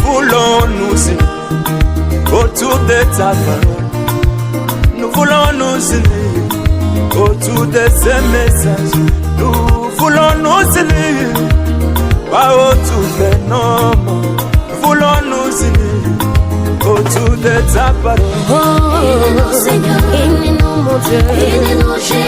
voulons nous unir autour de ta parole. Nous voulons nous unir autour de ces messages. Nous voulons nous unir autour de nos mots. Nous voulons nous unir autour de ta parole. Oh, Seigneur, aide-nous mon Dieu, aide-nous Jésus.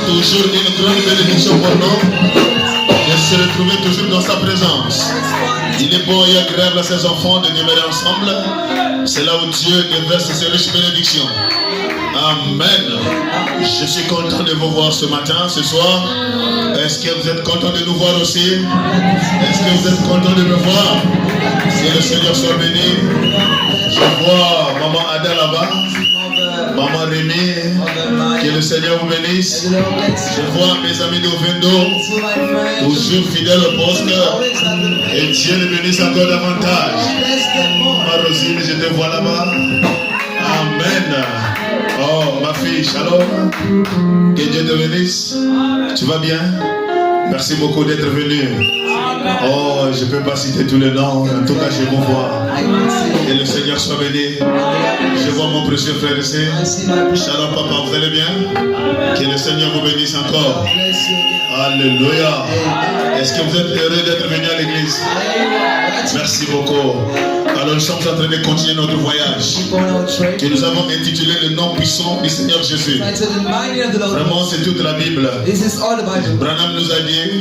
Toujours une grande bénédiction pour nous de se retrouver toujours dans sa présence. Il est bon et agréable à ses enfants de demeurer ensemble. C'est là où Dieu déverse ses riches bénédictions. Amen. Je suis content de vous voir ce matin, ce soir. Est-ce que vous êtes content de nous voir aussi? Est-ce que vous êtes content de me voir? Que le Seigneur soit béni. Je vois Maman Ada là-bas. Maman Rémi, que le Seigneur vous bénisse. Je vois mes amis d'Ovendo, toujours fidèles au poste. Et Dieu les bénisse encore davantage. Ma Rosine, je te vois là-bas. Amen. Oh, ma fille, shalom. Que Dieu te bénisse. Tu vas bien? Merci beaucoup d'être venu. Oh, je ne peux pas citer tous les noms. En tout cas, je vous vois. Que le Seigneur soit béni. Je vois mon précieux frère ici. Shalom, papa, vous allez bien? Que le Seigneur vous bénisse encore. Alléluia. Est-ce que vous êtes heureux d'être venu à l'église? Merci beaucoup. Alors nous sommes en train de continuer notre voyage que nous avons intitulé le nom puissant du Seigneur Jésus. Vraiment c'est toute la Bible. Branham nous a dit,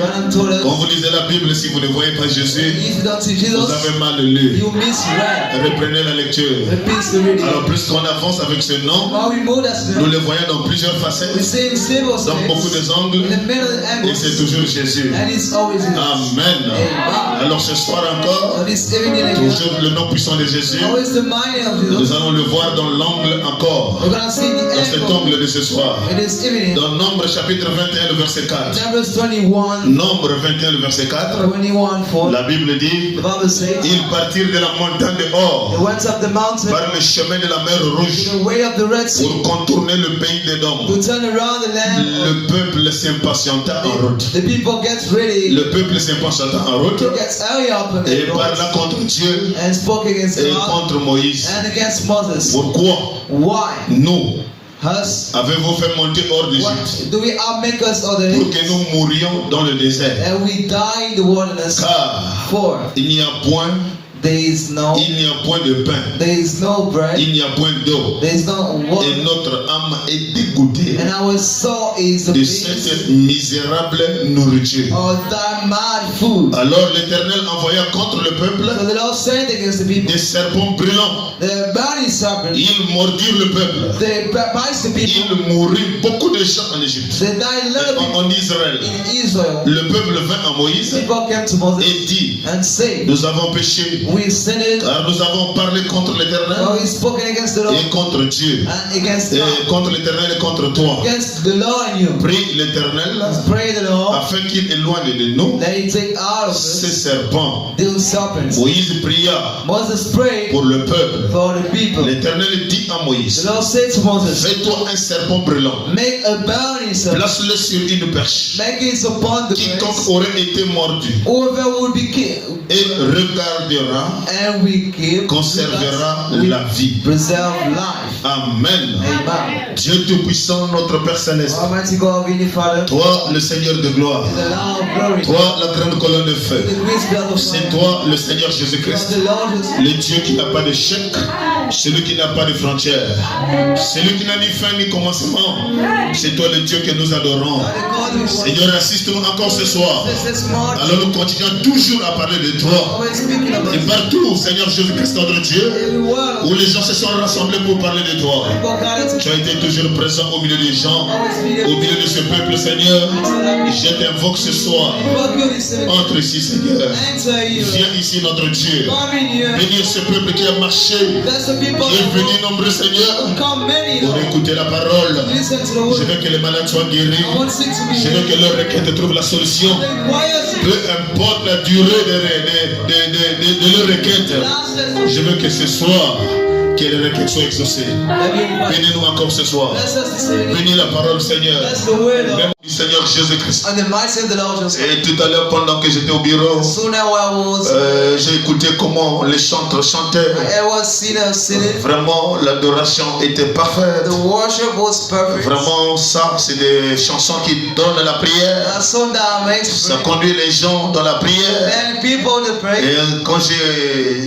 quand vous lisez la Bible, si vous vous ne voyez pas Jésus, If you don't see Jesus, vous avez mal lu. you misread. Reprenez la lecture. Repeat the reading. Alors plus qu'on avance avec ce nom, While we move that nous le voyons dans plusieurs facettes, we see in several dans beaucoup states, des angles, in the middle et c'est angles, toujours Jésus. and it's always Jesus. Amen. Amen. Alors ce soir encore, So this evening again, toujours le nom puissant de Jésus, always the mighty of nous Jesus. allons le voir dans l'angle encore, We're gonna see dans cet the angle angle de ce soir. in this evening. Dans Nombre chapitre 21, le verset 4. Numbers 21, Nombre 21, le verset 4. 21:4. La Bible dit, The Bible says, ils partirent de la montagne de they Hor went up the mountain par le chemin de la mer Rouge to the way of the Red Sea pour contourner le pays d'Édom. to turn around the land. Le peuple s'impatienta en route. The people get ready, Le peuple s'impatienta en route gets hurry up on et the parla road, contre Dieu and spoke against et God contre Moïse. and against Moses. Pourquoi Why? nous Us? avez-vous fait monter hors d'Égypte What do we make us other pour que nous mourions dans le désert? and we die in the wilderness? Car For il n'y a point there is no de pain, there is no bread, il n'y a point d'eau, there is no et water, notre âme est dégoûtée and our soul is de abased cette misérable nourriture. of thy mad food. Alors l'Éternel envoya contre le peuple So the Lord said against the people, des serpents brûlants. the burning serpent, Ils mordirent le peuple. they bite the people, Il mourut beaucoup de gens en Égypte. they died a lot of people En Israël. in Israel. Le peuple vint à Moïse People came to Moses et dit, and said, nous avons péché we sinned, car nous avons parlé contre or l'Éternel we spoken against the Lord et contre Dieu. and against Et God, contre l'Éternel et contre toi. against the Lord and you. Prie l'Éternel Pray the Lord afin qu'il éloigne de nous that He take out of ces us serpents. those serpents. Moïse pria Moses prayed pour le peuple. for the people. L'Éternel dit à The Moïse, Lord said to Moses, fais-toi un serpent brûlant. make a burning serpent, Place-le sur une perche. make it upon the Quiconque place, aurait été mordu whoever would be killed, et regardera and we keep conservera we la vie. preserve life. Amen. Amen. Dieu Tout-Puissant, notre Père Céleste, Almighty God, Heavenly Father, toi le Seigneur de gloire, the Lord of glory, toi la grande colonne de feu, the great God of c'est fire, toi le Seigneur God Jésus-Christ, the Lord is le Dieu qui n'a pas de chèque, celui qui n'a pas de frontières, celui qui n'a ni fin ni commencement. C'est toi le Dieu que nous adorons. the God who Seigneur, assiste-nous encore ce soir. this morning, Alors nous continuons toujours à parler de toi. always speaking about Et partout, Seigneur Jésus-Christ, notre Dieu, every word où les gens se sont rassemblés pour parler de toi. people gathered Tu as été toujours présent au milieu des gens, always au milieu de ce peuple, Seigneur. Et je t'invoque ce soir. Entre ici, Seigneur. enter you. Viens ici, notre Dieu. Come in here. Bénir ce peuple qui a marché, Bless the people qui est that venu nombreux, Seigneur, come many, pour Lord. écouter la parole. Listen to the Je word. veux que les malades soient guéris. I want sick to be Je veux que healed. leur requête trouve la solution. The quiet Peu importe la durée de leur requête, last je veux que ce soir, que les requêtes soient exaucées. Bénis-nous encore ce soir. bless us this evening. Bénis la parole, Seigneur. Bless the word, Lord. Même du Seigneur Jésus-Christ. And the mighty of the Lord Jesus. Et tout à l'heure, pendant que j'étais au bureau, Soon I was, j'ai écouté comment les chantres chantaient. I was sinners singing. Vraiment, l'adoration était parfaite. The worship was perfect. Vraiment, ça, c'est des chansons qui donnent la prière. A song that makes Ça prayer. conduit les gens dans la prière. And people to pray. Et quand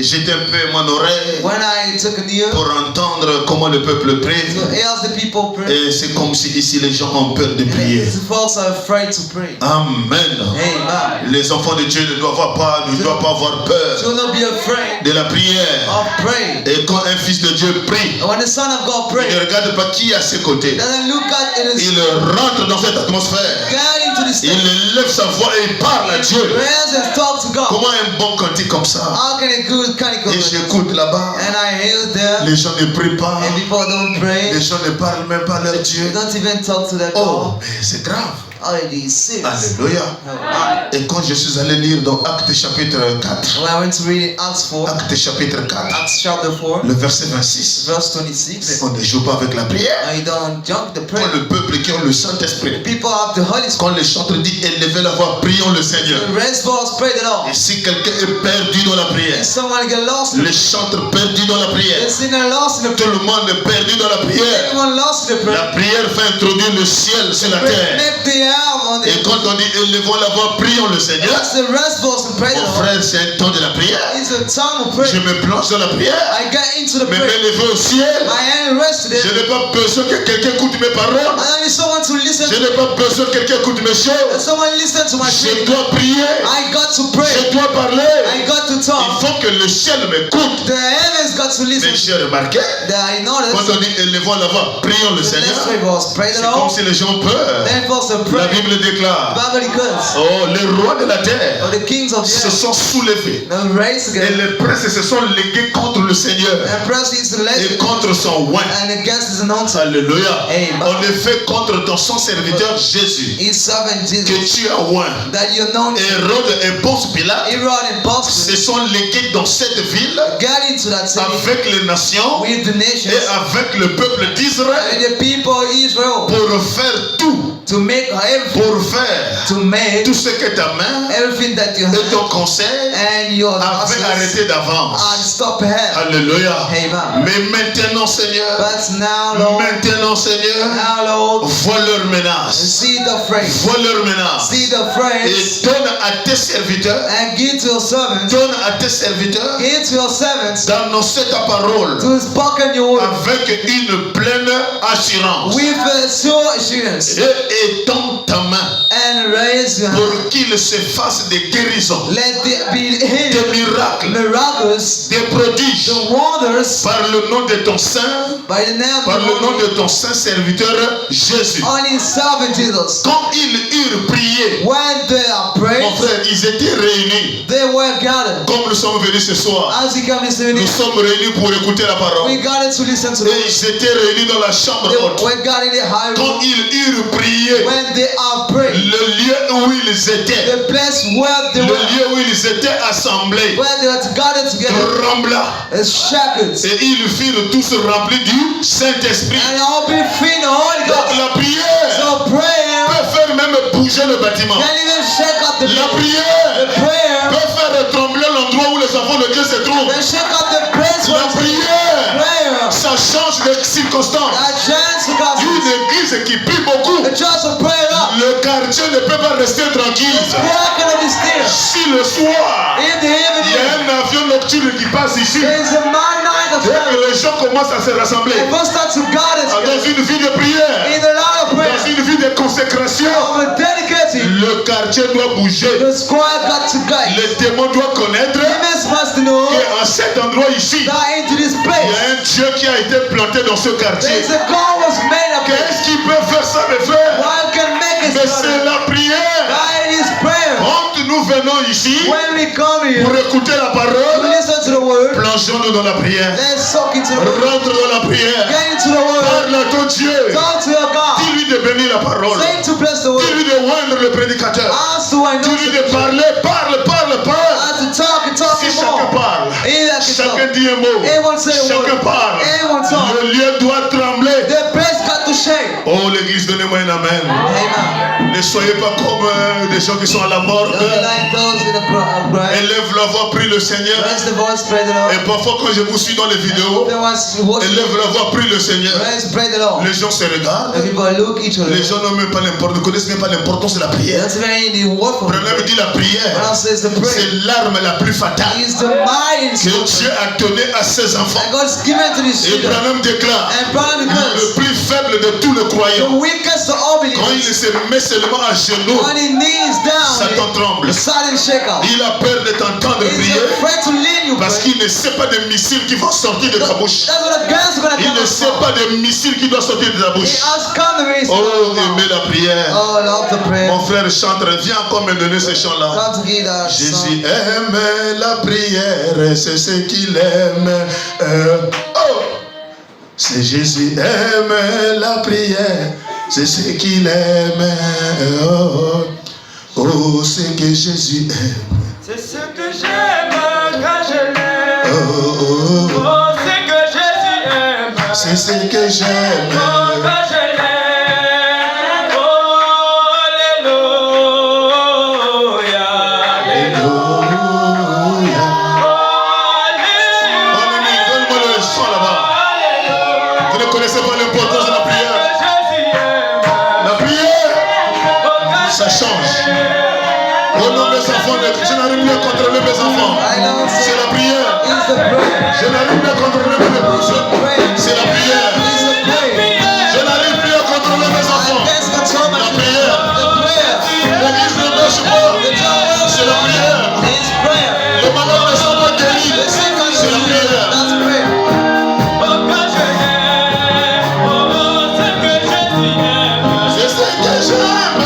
j'étais un peu mon oreille When I took a knee pour entendre comment le peuple prie, to hear the people pray, et c'est comme si ici les gens ont peur de prier. the folks are afraid to pray. Amen. Amen. Les enfants de Dieu ne doivent pas avoir peur Do not be afraid de la prière. of praying. Et quand un fils de Dieu prie, And when the Son of God il prays, ne regarde pas qui est à ses côtés. doesn't look at it as Il rentre dans cette atmosphère. get into the Il state. lève sa voix et il parle à Dieu. Prayers and talk to God. Comment un bon cantique comme ça? How can a good kind of Et j'écoute là-bas. And I hear there, Les gens ne prient pas. and people don't pray. Les gens ne parlent même pas à leur Dieu. They don't even talk to their Oh, God. mais c'est grave. Oh, it is serious. Alléluia. Oh, Et quand je suis allé lire dans Actes chapitre 4, when I went to read in Acts 4, Actes chapitre 4, Acts chapter 4, le verset 26, verse 26, on ne joue pas avec la prière. and you don't jump the Quand prayer. le peuple qui a le Saint-Esprit, People have the Holy Spirit. quand les chantres disent élevez la voix, prions le Seigneur. The rest of us pray the Lord. Et si quelqu'un est perdu dans la prière, If someone get lost, les chantres perdus dans la prière, the sinner lost in the tout prayer. le monde est perdu dans la prière. Anyone lost in the La prayer. prière fait introduire le ciel sur la terre. Make the have on Et the quand on dit élevons la voix, prions le Seigneur, that's the rest voice and pray the mon Lord. frère, c'est un temps de la prière. It's a time of prayer. Je me plonge dans la prière. I get into the Mes mains prayer. levées au ciel. My hand rested Je it. n'ai pas besoin que quelqu'un écoute mes paroles. I need someone to listen Je to n'ai pas besoin que quelqu'un écoute mes choses. someone listen to my Je prayer. dois prier. I got to pray. Je dois parler. I got to Il talk. faut que le ciel m'écoute. The heavens got to listen. Mais j'ai remarqué, I quand noticed. on dit élevons la voix, prions le The Seigneur, next three verse, pray the c'est comme Lord. si les gens ont peur. Then verse of La pray. Bible déclare, Bible declares. oh, les rois de la terre Of the kings of the se earth. sont soulevés. The race Et again. les princes se sont légués contre le Seigneur And press is the et legend. contre son oint. And against his announcement. Alléluia. Amen. En effet, contre ton son serviteur Jésus, His servant que Jesus. tu as oint. That you know. Hérode et Ponce Pilate Herod and se Pontius sont légués dans cette ville got into that city avec les nations with the nations et avec le peuple d'Israël and the people of Israel pour faire tout, to make everything, pour faire to make tout ce que ta main everything that you et ton have conseil and your avaient muscles arrêté and d'avance. stop ahead. Alléluia. Amen. Mais maintenant, Seigneur, But now, Lord, maintenant, Seigneur, now, Lord, vois leurs menaces. see the phrase, Vois leurs menaces. see the phrase, Et donne à tes serviteurs, and give to your servants, donne à tes serviteurs give to your servants d'annoncer ta parole to spoken your word avec une pleine assurance. with sure assurance Et étends ta main and raise your hand. pour qu'il se fasse des guérisons, Let there be des healing, miracles, miracles, des prodiges the wonders par le nom de ton saint, by the name par le nom of de ton saint serviteur Jésus. on his servant Jesus. Quand ils eurent prié, When they are mon praying, frère, ils étaient réunis. they were gathered. Comme nous sommes venus ce soir, As he came this nous evening, sommes réunis pour écouter la we parole. gathered to listen to the Et word. ils étaient réunis dans la chambre They haute. were gathered in the high Quand room. ils eurent prié, When they are praying, le lieu où ils étaient, the place where they le were, lieu où ils étaient assemblés, where they were gathered together, trembla. is shaken. Et ils furent tous remplis du Saint-Esprit. And all be free in the Holy Donc Ghost. la prière So prayer peut faire même bouger le bâtiment. can even shake up the La building. prière The prayer peut faire trembler l'endroit où les enfants de Dieu se trouvent. can shake up the place La where prière, prayer. ça change de circonstances. That chance to God. Une église qui prie beaucoup, The chance of prayer up. le quartier ne peut pas rester tranquille. Prayer can be still. Si le soir, In the il y evening, a un avion nocturne qui passe ici, there is a midnight of et prayer. que les gens commencent à se rassembler People start to gather dans together une vie de prière, in the light of dans prayer. une vie de consécration, Of a dedicated. le quartier doit bouger. The squad got to guide. Les témoins doivent connaître Demons must know qu'à cet endroit ici, that into this il y place, a un Dieu qui a été planté dans ce quartier. there's a God was made of it. Qu'est-ce qui peut faire ça, mes frères? One can make it Mais better. c'est la prière. That is prayer. Quand nous venons ici When we come here pour écouter la to parole, listen to the word, plongeons-nous dans la prière. let's soak into the word. Rentre dans la prière. Get into the word. Parle à ton Dieu. Talk to your God. Dis-lui de bénir la parole. Say to bless the word. Dis-lui de oindre le prédicateur. Ask to I know. Dis-lui de parler. Parle, parle, parle. Ask to talk and talk Si and chacun more. parle, He that can chacun talk. dit un mot, Everyone say a chacun word. parle, Everyone talk. le lieu doit trembler. The place got to shake. Oh l'église, donnez-moi un amen. Amen. Ne soyez pas comme des gens qui sont à la morgue. Don't be like those in the bride. Élève la voix, prie le Seigneur. Raise the voice, pray the Lord. Et parfois quand je vous suis dans les vidéos, Everyone's worship. élève la voix, prie le Seigneur. Raise, pray the Lord. Les gens se regardent. Everybody look each other. Les gens n'ont même pas l'importance, ne connaissent même pas l'importance de la prière. That's very the word for Branham dit la prière, God says the prayer c'est l'arme la plus fatale is the mighty que instrument Dieu a donné à ses enfants. that God's given to his Et children. Branham déclare, And Brian le declares, plus faible de tous les the croyants, weakest of all quand il believers, se met seulement à genoux, when he knees down, Satan tremble. the sudden shake out. Il a peur de t'entendre He's prier afraid to lead you, parce pray. qu'il ne sait pas des missiles qui vont sortir de ta bouche. That's what the guns are going to Il come ne out sait from. pas des missiles qui doivent sortir de ta He bouche. has come to raise Oh, aimez la prière. Oh, I love the prayer. Mon frère chante, viens encore me donner ce chant-là. Come to give that Jésus song. aime la prière, c'est ce qu'il aime. Oh, c'est Jésus aime la prière, c'est ce qu'il aime. Oh, oh, c'est que Jésus aime. C'est ce que j'aime quand je l'aime. Oh, oh, oh, Oh, c'est que Jésus aime. c'est ce que j'aime. Oh, quand je l'aime. Oh, alléluia. Alléluia. Alléluia. Oh, Mimi, donne-moi le son là-bas. Vous ne connaissez pas l'importance de la prière. Jésus aime. La prière, Je n'arrive plus à contrôler mon épouse. C'est la prière. Je n'arrive plus à contrôler mes enfants. La prière. L'église ne marche pas. C'est la prière. Les malades ne sont pas guéris. C'est la prière. C'est ce que j'aime.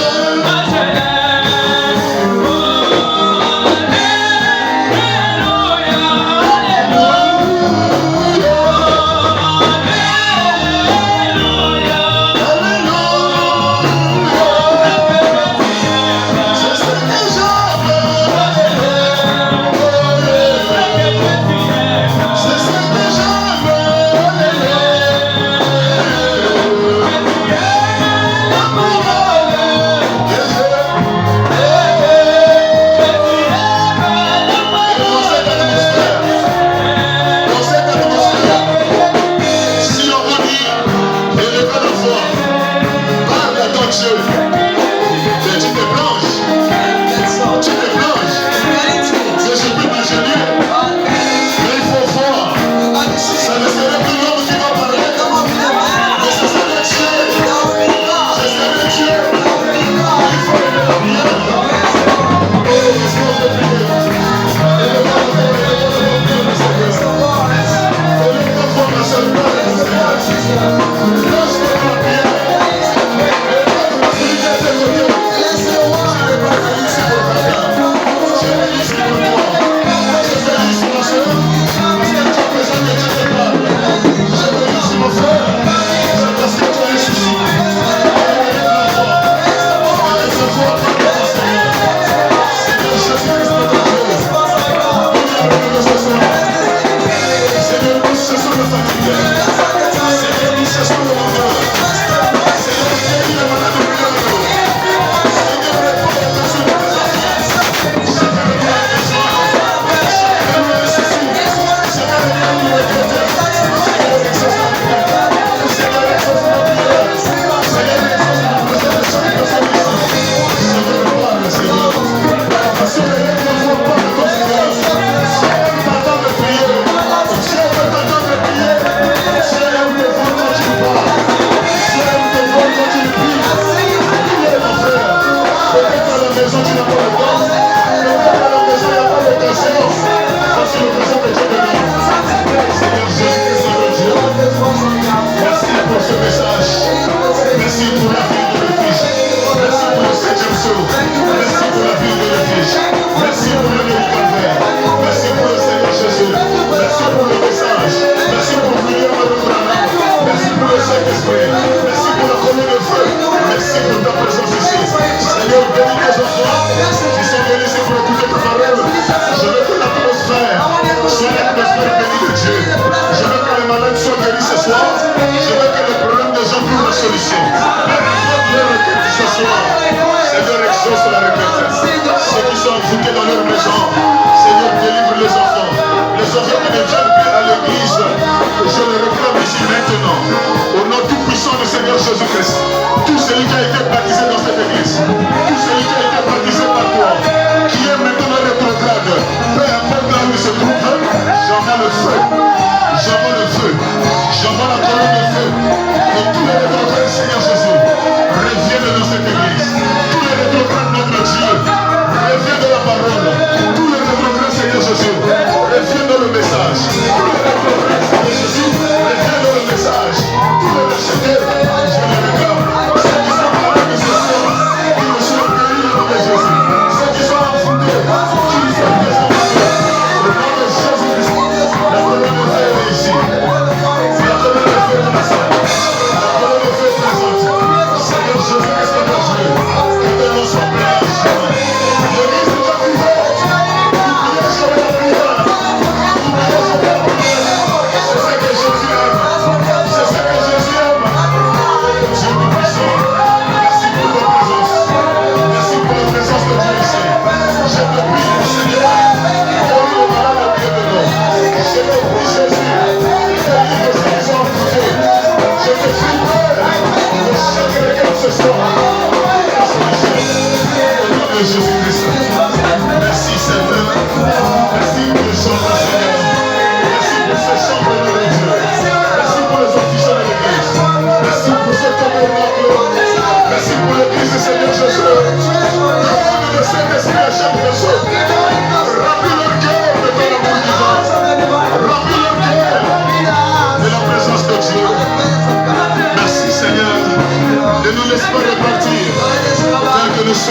Tous les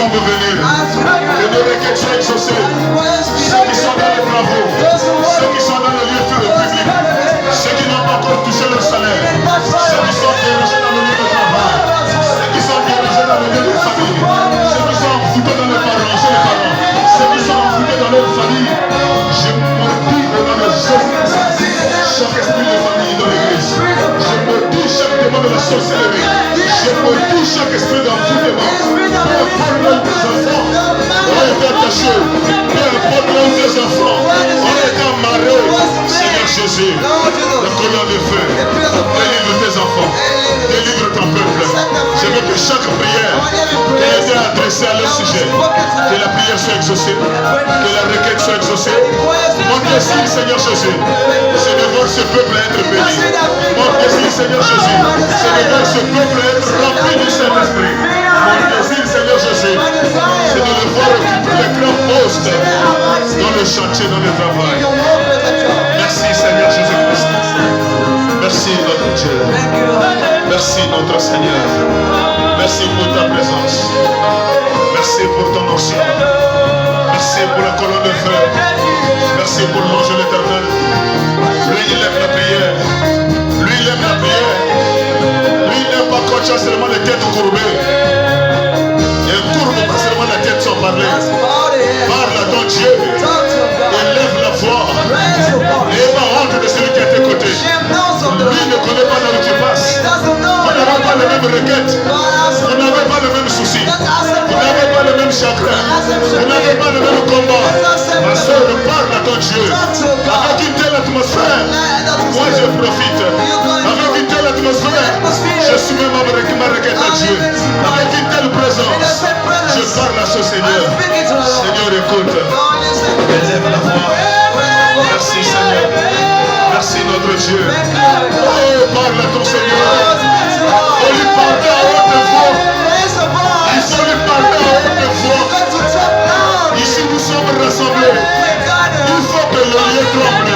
sont revenus. Que nos requêtes soient exaucées. Ceux qui sont dans les travaux, ceux qui sont dans le lieu public, ceux qui n'ont pas encore touché leur salaire, ceux qui sont dérangés dans le lieu de travail, ceux qui sont dérangés dans le lieu de famille, ceux qui sont envoûtés dans les parents, chez les parents, ceux qui sont envoûtés dans leur famille. Je maudis au nom de Jésus chaque esprit de famille dans l'église. Je maudis chaque démon de la sorcellerie. Je maudis chaque esprit d'envoûtement. Peu importe là où tes enfants ont été attachés, peu importe là où tes enfants ont été amarrés, Seigneur Jésus, la colonne de feu, délivre tes enfants, délivre ton peuple. Je veux que chaque prière qui a été adressée à leur sujet, que la prière soit exaucée, que la requête soit exaucée. Mon désir, Seigneur Jésus, c'est de voir ce peuple être béni. Mon désir, Seigneur Jésus, c'est de voir ce peuple être rempli du Saint-Esprit. Mon désir, Seigneur Jésus, c'est de le voir occuper les grands postes dans le chantier, dans le travail. Merci, Seigneur Jésus-Christ. Merci, notre Dieu. Merci, notre Seigneur. Merci pour ta présence. Merci pour ton onction. Merci pour la colonne de feu. Merci pour l'ange de l'Éternel. Lui, il aime la prière. Lui, il aime la prière. Lui, il n'aime pas quand tu as seulement les têtes courbées. Et courbe pas seulement la tête sans parler. Parle à ton Dieu. Élève la voix. N'aie pas honte de celui qui est à tes côtés. Lui ne connaît pas là où tu passes. Vous n'avez pas les mêmes requêtes. Vous n'avez pas le même souci. Vous n'avez pas le même chagrin. Vous n'avez pas le même combat. Ma soeur, parle à ton Dieu. Avec une telle atmosphère, moi je profite. Avec une telle atmosphère, je soumets ma requête à Dieu. Avec une telle présence, je parle à ce Seigneur. Seigneur, écoute. Élève la voix. Merci Seigneur. Merci notre Dieu. Oh, parle à ton Seigneur. Il faut lui parler à haute voix. Il faut lui parler à haute voix. Ici nous sommes rassemblés. Il faut que le lieu tremble.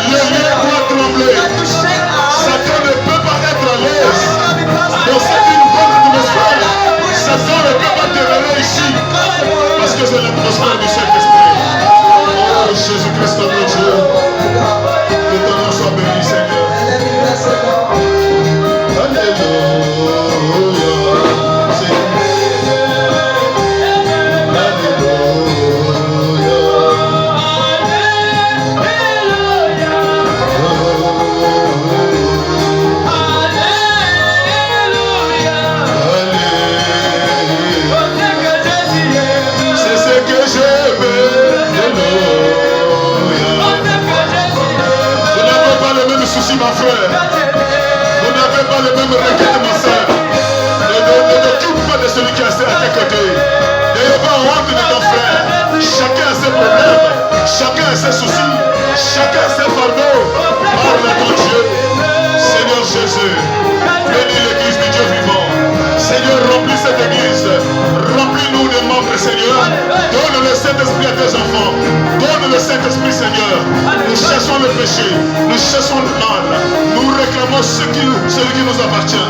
Le lieu doit trembler. Satan ne peut pas être à l'aise. Donc c'est une bonne atmosphère. Satan ne peut pas demeurer ici. Parce que c'est l'atmosphère du Saint-Esprit. Oh Jésus-Christ notre Dieu. Que ton nom soit béni Seigneur. Alléluia. Ma frère, vous n'avez pas le même requête, ma soeur. Ne t'occupe pas de celui qui est à tes côtés. N'ayez pas honte de ton frère. Chacun a ses problèmes, chacun a ses soucis, chacun a ses fardeaux. Parle à ton Dieu. Seigneur Jésus, bénis l'église du Dieu vivant. Seigneur, remplis cette église. Remplis-nous de membres, Seigneur. Donne le Saint-Esprit à tes enfants. Donne le Saint-Esprit, Seigneur. Nous chassons le péché. Nous chassons le mal. Nous réclamons celui qui nous appartient.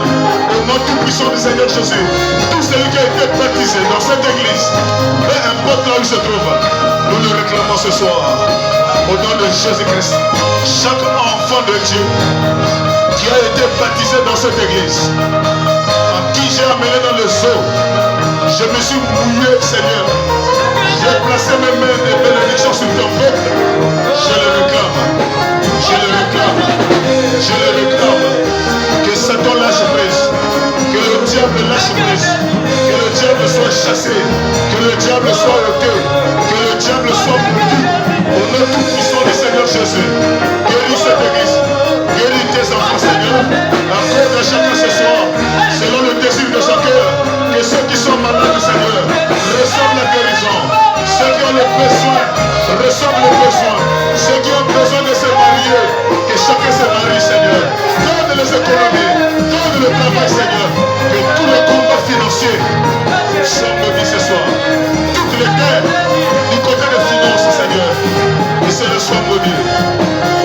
Au nom tout-puissant du Seigneur Jésus. Tout celui qui a été baptisé dans cette église, peu importe là où il se trouve, nous le réclamons ce soir. Au nom de Jésus-Christ. Chaque enfant de Dieu qui a été baptisé dans cette église, qui j'ai amené dans le zoo, je me suis mouillé, Seigneur. J'ai placé mes mains de bénédiction sur ton peuple. Je le réclame. Je le réclame. Je le réclame. Que Satan lâche prise. Que le diable lâche prise. Que le diable soit chassé. Que le diable soit ôté. Que le diable soit maudit. Au nom tout-puissant du Seigneur Jésus. Guéris cette église. Guéris tes enfants, Seigneur. Accorde à chacun ce soir, selon le désir de son cœur, que ceux qui sont malades, Seigneur, reçoivent la guérison. Ceux qui ont le besoin, reçoivent le besoin. Ceux qui ont besoin de se marier, que chacun se marie, Seigneur. Donne les économies, donne le travail, Seigneur. Que tout le combat financier soit maudit ce soir. Toutes les terres du côté des finances, Seigneur, que cela soit maudit.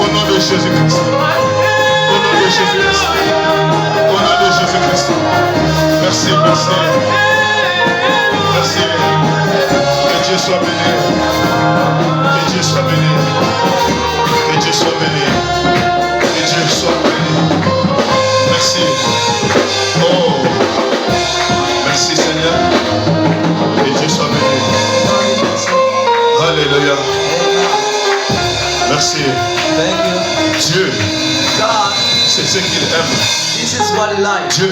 Au nom de Jésus-Christ. Au nom de Jésus-Christ. Au nom de Jésus-Christ. Merci, merci. Merci. Dieu soit béni. Que Dieu soit béni. Que Dieu soit béni. Que Dieu soit béni. Merci. Oh. Merci Seigneur. Que Dieu soit béni. Alléluia. Merci. Thank you. Dieu, God, c'est ce qu'il aime. this is what He likes. Dieu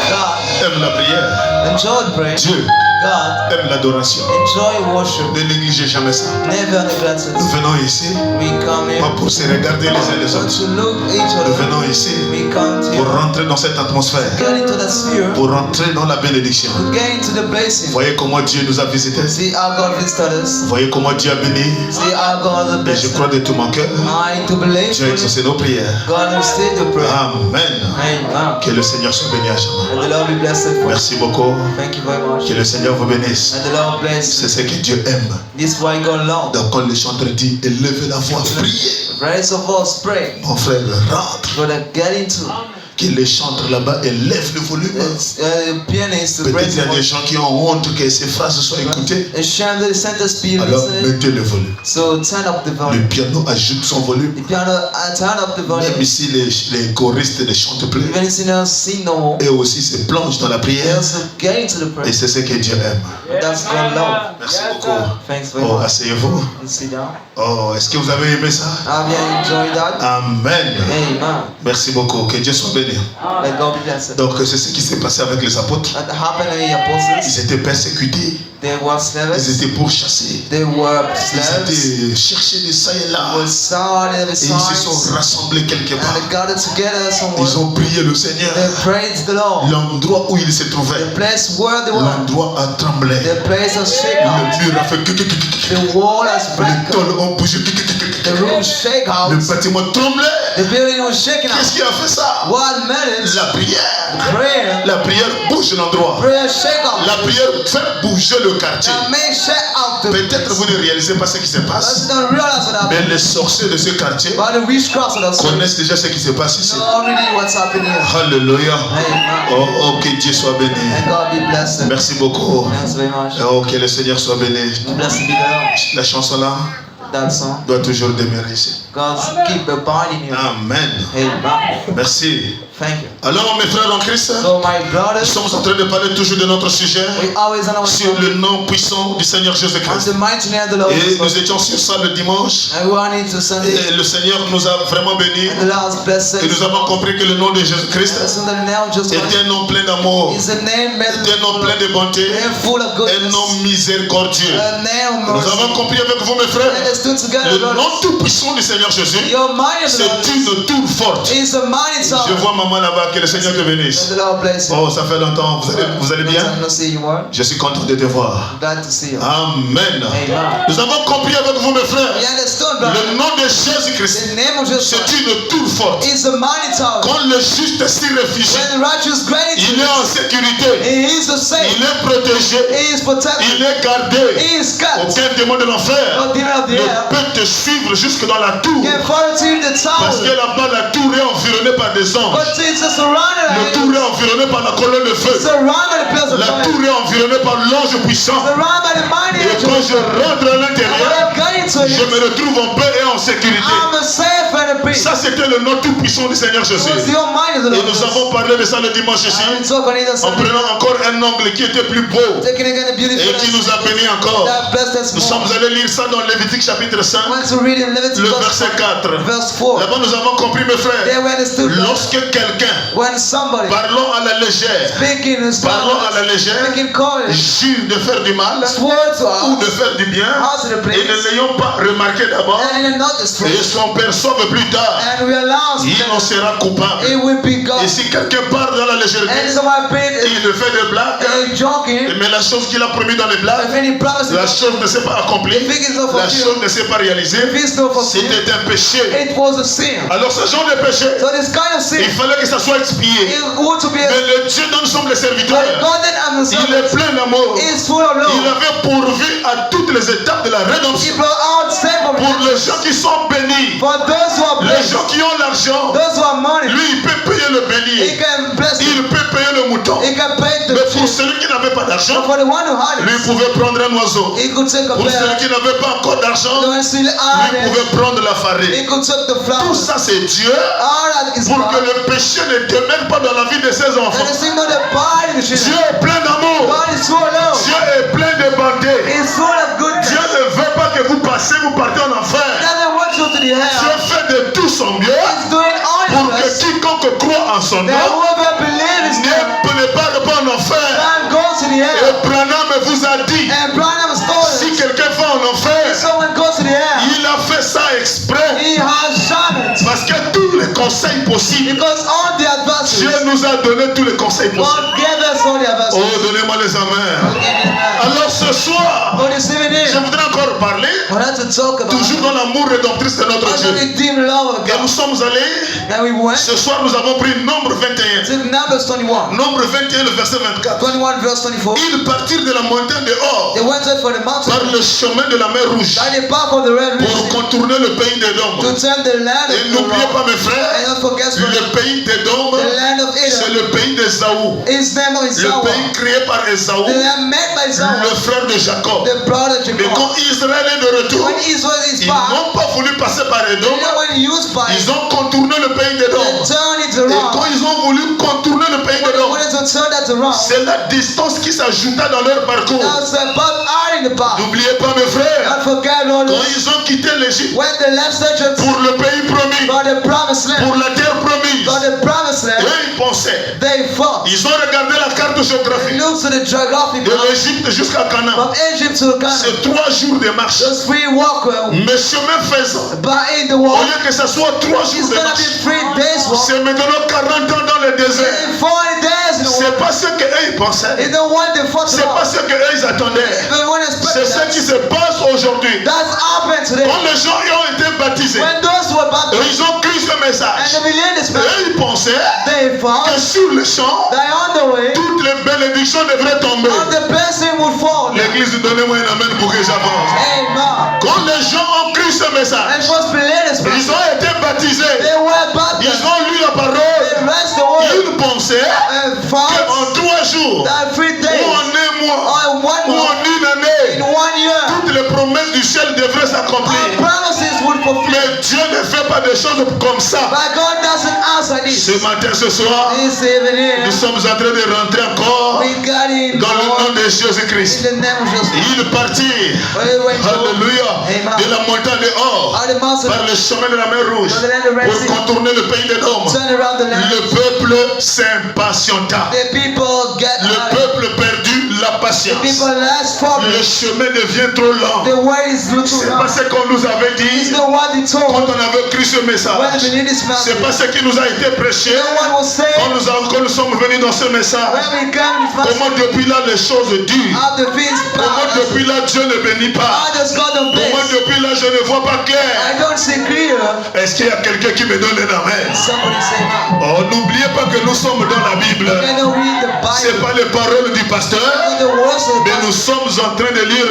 God, aime la prière. enjoy prayer. Dieu God, aime l'adoration. enjoy worship. Ne négligez jamais ça. Never neglect Nous it. venons ici, We come pas here pour se regarder les uns les not autres. to look each Nous other. venons ici We come to pour rentrer dans cette atmosphère, get into the sphere, pour rentrer dans la bénédiction. to get into the blessing. Voyez comment Dieu nous a visités. See how God visited us. Voyez comment Dieu a béni. See how God Et je blessed crois de tout mon cœur, I to believe Dieu a exaucé nos prières. God will stay the prayer. Amen. Amen. Que le Seigneur soit béni à jamais. And the Lord be blessed for Merci beaucoup. Thank you very much. Que le Seigneur vous bénisse. And the Lord bless. C'est ce que Dieu aime. This is why God loves. Donc quand le chanteur dit élevez la voix, priez. Raise of us, pray. Mon frère, rentre. Brother, get into. Que les chanteurs là-bas élèvent le volume. Pianist, Peut-être raise il y a des of gens qui ont honte que ces phrases soient écoutées. us. Share the center speed. Alors mettez le volume. So turn up the Le volume. piano ajoute son volume. The piano, turn up the volume. Même si les choristes ne chantent plus. Even if sinners sing no more, Et aussi se plongent dans la they prière. also get into the Et prayer. c'est ce que Dieu aime. That's God love. Merci beaucoup. Thanks very Oh, much. asseyez-vous. And sit down. Oh, est-ce que vous avez aimé ça? Have you enjoyed that? Amen. Amen. Merci beaucoup. Que Dieu soit béni. Let God be blessed. Donc c'est ce qui s'est passé avec les apôtres. That happened in the apostles. Ils étaient persécutés. They were slaves. Ils étaient pourchassés. They were Ils slaves. étaient cherchés de ça et là. Were sought every Et ils se side. sont rassemblés quelque And part. they gathered together somewhere. Ils ont prié le Seigneur. They praised the Lord. L'endroit où ils se trouvaient, The place where they were. l'endroit a tremblé. The place has shaken. Le mur a fait The wall has les broken. tôles ont bougé. The room shake out. Le bâtiment tremblait. The building was shaken out. Qu'est-ce qui a fait ça? What minutes? La prière. Prayer. La prière bouge l'endroit. Prayer shake out. La prière fait bouger le quartier. That may shake out the Peut-être place. vous ne réalisez pas ce qui se But passe, you don't realize what mais happened. les sorciers de ce quartier But the witchcraft of the soul. connaissent déjà ce qui se passe ici. Know already what's happening here. Alléluia. Amen. Oh, que Dieu soit béni. And God be blessed. Merci beaucoup. Thanks very much. Oh, que le Seigneur soit béni. Blessed be the Lord. La chanson là That song. doit toujours demeurer ici. God keep abiding here. Amen. Amen. Merci. Thank you. Alors mes frères en Christ, So my nous brothers, sommes en train de parler toujours de notre sujet we always on our sur le nom puissant du Seigneur on Jésus-Christ. the mighty name of the Lord. Et nous étions sur ça le dimanche. And we are into Sunday. Et le Seigneur nous a vraiment bénis. And the Lord has blessed Et us. nous avons compris que le nom de Jésus-Christ And so the name of Jesus est Christ un nom plein d'amour, is a name made est un nom plein de bonté, and full of un goodness. nom miséricordieux. A name of Nous mercy. avons compris avec vous, mes And frères, they stood together, le brothers. nom tout puissant du Seigneur Jésus, Your mighty c'est Lord une tour forte. is a mighty Je tower. vois maman là-bas, que le Seigneur te bénisse. May the Lord bless you. Oh, ça fait longtemps, vous allez bien? Long time no see you are. Je suis content de te voir. Glad to see you. Amen. Amen. Nous avons compris avec vous, mes frères, We understood, brother. le nom de Jésus-Christ, The name of Jesus c'est Christ une tour forte. is a mighty tower. Quand le juste s'y réfugie, When the righteous great il est en sécurité, he is the il safe. est protégé, He is protected. il est gardé. He is kept. Aucun démon de l'enfer No demon of the ne air peut te suivre jusque dans la tour. can follow to the Parce que tower. là-bas, la tour est environnée par des anges. But Jesus surrounded La tour est environnée par la colonne de feu. surrounded by the place of La fire. tour est environnée par l'ange puissant. Surrounded by the mighty Et quand angels. je rentre à And when l'intérieur, I'm going to je it, me retrouve en paix et en sécurité. I'm a safe and a peace. Ça, c'était le nom tout puissant du Seigneur It Jésus. was the Almighty of the Et Lord. nous avons parlé de ça le dimanche ici, And we talk on either en side. prenant encore un angle qui était plus beau Taking again the beautiful et qui nous a bénis encore. that blessed us Nous sommes more. allés lire ça dans Lévitique chapitre 5, I want to read in le Leviticus verset 4. verse 4. Là-bas, nous avons compris, mes frères, There we understood that lorsque quelqu'un, when somebody parlons à la légère, speaking in parlons à la légère, speaking courage, jure de faire du mal swore to ou de us, faire du bien, out to the et place, ne l'ayons pas remarqué d'abord, and in another et street, s'en perçoivent plus tard, and realize il en that sera coupable. it will be God. Et si quelqu'un part dans la And légèreté, somebody paid il ne fait des blagues, joking, mais la chose qu'il a promis dans les blagues, if any promise, la chose ne s'est pas accomplie, if it is not la fulfilled, chose ne s'est pas réalisée, if it's not fulfilled, c'était un péché. it was a sin. Alors ce genre de péché, So this kind of sin, il fallait que ça soit expié. it ought to be a Mais le Dieu dont nous sommes les serviteurs, but God then and the il est Son plein d'amour. is full of Il love. avait pourvu à toutes les étapes de la He rédemption. brought out saved Pour les gens qui sont bénis, for those who are les blessed, gens qui ont l'argent, those who are money, lui il peut payer le he bélier, can bless you, il peut payer le mouton. he can pay the Mais pour Pour celui qui n'avait pas d'argent, But for the one who had lui it, pouvait prendre un oiseau. he could take a Pour celui bear. qui n'avait pas encore d'argent, The one still lui had it, pouvait prendre la he farine. could take the Tout flowers. ça c'est Dieu All that is pour que God. le péché ne demeure pas dans la vie de ses That enfants. is not the body of the Dieu children. est plein d'amour. God is so low. Dieu est plein de bonté. He is full of goodness. Dieu ne veut pas que vous passez, vous partez en He enfer. doesn't want you to the Dieu hell. fait de tout son mieux He's doing all pour his que best. quiconque croit en son That nom whoever believes in him ne part pas en enfer. can go to the Et hell. Branham vous a dit, And Branham has told si us, quelqu'un va en if enfer, someone goes to the hell, il a fait ça exprès. he has shown it. Parce que tous les conseils possibles, Because all the Dieu advances, nous a donné tous les conseils possibles. God gave us all the advances. Oh, donnez-moi les amens. Amen. Alors ce soir, For this je evening, voudrais encore parler, I want to talk about toujours dans l'amour rédemptrice de notre how Dieu. to redeem love of Et nous God. sommes allés, And we went ce soir nous avons pris Nombre 21. to Numbers 21. Nombre 21, le verset 24. 21 verse 24. Ils partirent de la montagne de Hor They went out for the mountain par le chemin de la mer Rouge by the path of the Red pour River contourner le pays to d'Édom. turn the land Et of n'oubliez pas Israel. mes frères, And don't forget le pays d'Édom, the land of c'est Edom. le pays d'Ésaü. His name is Le Esau. pays créé par Ésaü, The land made by Esau, le frère de Jacob. the brother of Mais Jacob. quand Israël est de retour, When Israel is ils back, n'ont pas voulu passer par Édom, you know when he used by ils ont contourné le pays they d'Édom. turn it Et quand around. ils ont voulu contourner le pays When they d'Édom, wanted to turn that around, c'est la distance qui s'ajouta dans leur parcours. now it's about out in the path. N'oubliez pas mes frères, Don't forget all quand this. ils ont quitté l'Égypte When they left Egypt pour le pays promis, for the promised pour land, la terre promise, for the promised land, eux ils pensaient, they fought. ils ont regardé la carte They géographique looked to the geographic de map l'Égypte jusqu'à Canaan. from Egypt to Canaan. C'est 3 jours de marche. Just free walk, Mais chemin faisant, but in the au walk, lieu que ce soit 3 jours it's de gonna marche, be 3 days walk. c'est maintenant 40 ans dans le désert. In 40 days in the C'est walk. pas ce qu'eux ils pensaient. It's the one they fought C'est pas about. ce qu'eux ils attendaient. They weren't C'est expecting ce that. qui se passe aujourd'hui. That's happened today. Quand les gens y ont été baptisés, When those were baptized ils ont cru ce and message. they believed this Et message, eux ils pensaient they found que sur le champ, that on the way, toutes les bénédictions devraient tomber. all the blessing would fall. L'église, donnez-moi un amen pour que j'avance. Amen. Quand les gens ont cru ce And message, first believed this ils message. ont été baptisés. They were Ils baptized. ont lu la They parole. read the word Ils pensaient and qu'en found 3 jours, that 3 ou days en un mois, or in 1 ou month, en une in année, 1 year, toutes les promesses du ciel devraient s'accomplir. our promises would fulfill. Mais Dieu ne fait pas des choses comme ça. But God doesn't answer this. Ce matin, ce soir, This evening, nous sommes en train de rentrer encore we got in dans le nom Lord, de Jésus-Christ. in the name of Jesus. Il partit, We went to alléluia, Amen. de la montagne de Hor all the mountains, par le chemin de la mer Rouge from the land of Red Sea, pour contourner le pays d'Édom. turn around the land. Le peuple s'impatienta. The people get Le out. peuple perdit la The patience. people last for Le chemin devient trop lent. the way is too C'est long. pas ce qu'on nous avait It's dit not what they quand told on avait cru ce when they message. believed this C'est message. pas ce qui nous a été prêché No one will say quand nous sommes venus dans ce message. when we come to Comment depuis là les choses durent. how the things Comment pass. depuis là Dieu ne bénit pas. How does God Comment bless? depuis là je ne vois pas I clair. don't see clear. Est-ce qu'il y a quelqu'un qui me donne un amen? Somebody say no. Oh, n'oubliez pas que nous sommes dans la Bible. Can you read the C'est Bible? pas les paroles du pasteur, Not the words of the mais nous Bible. sommes en train de lire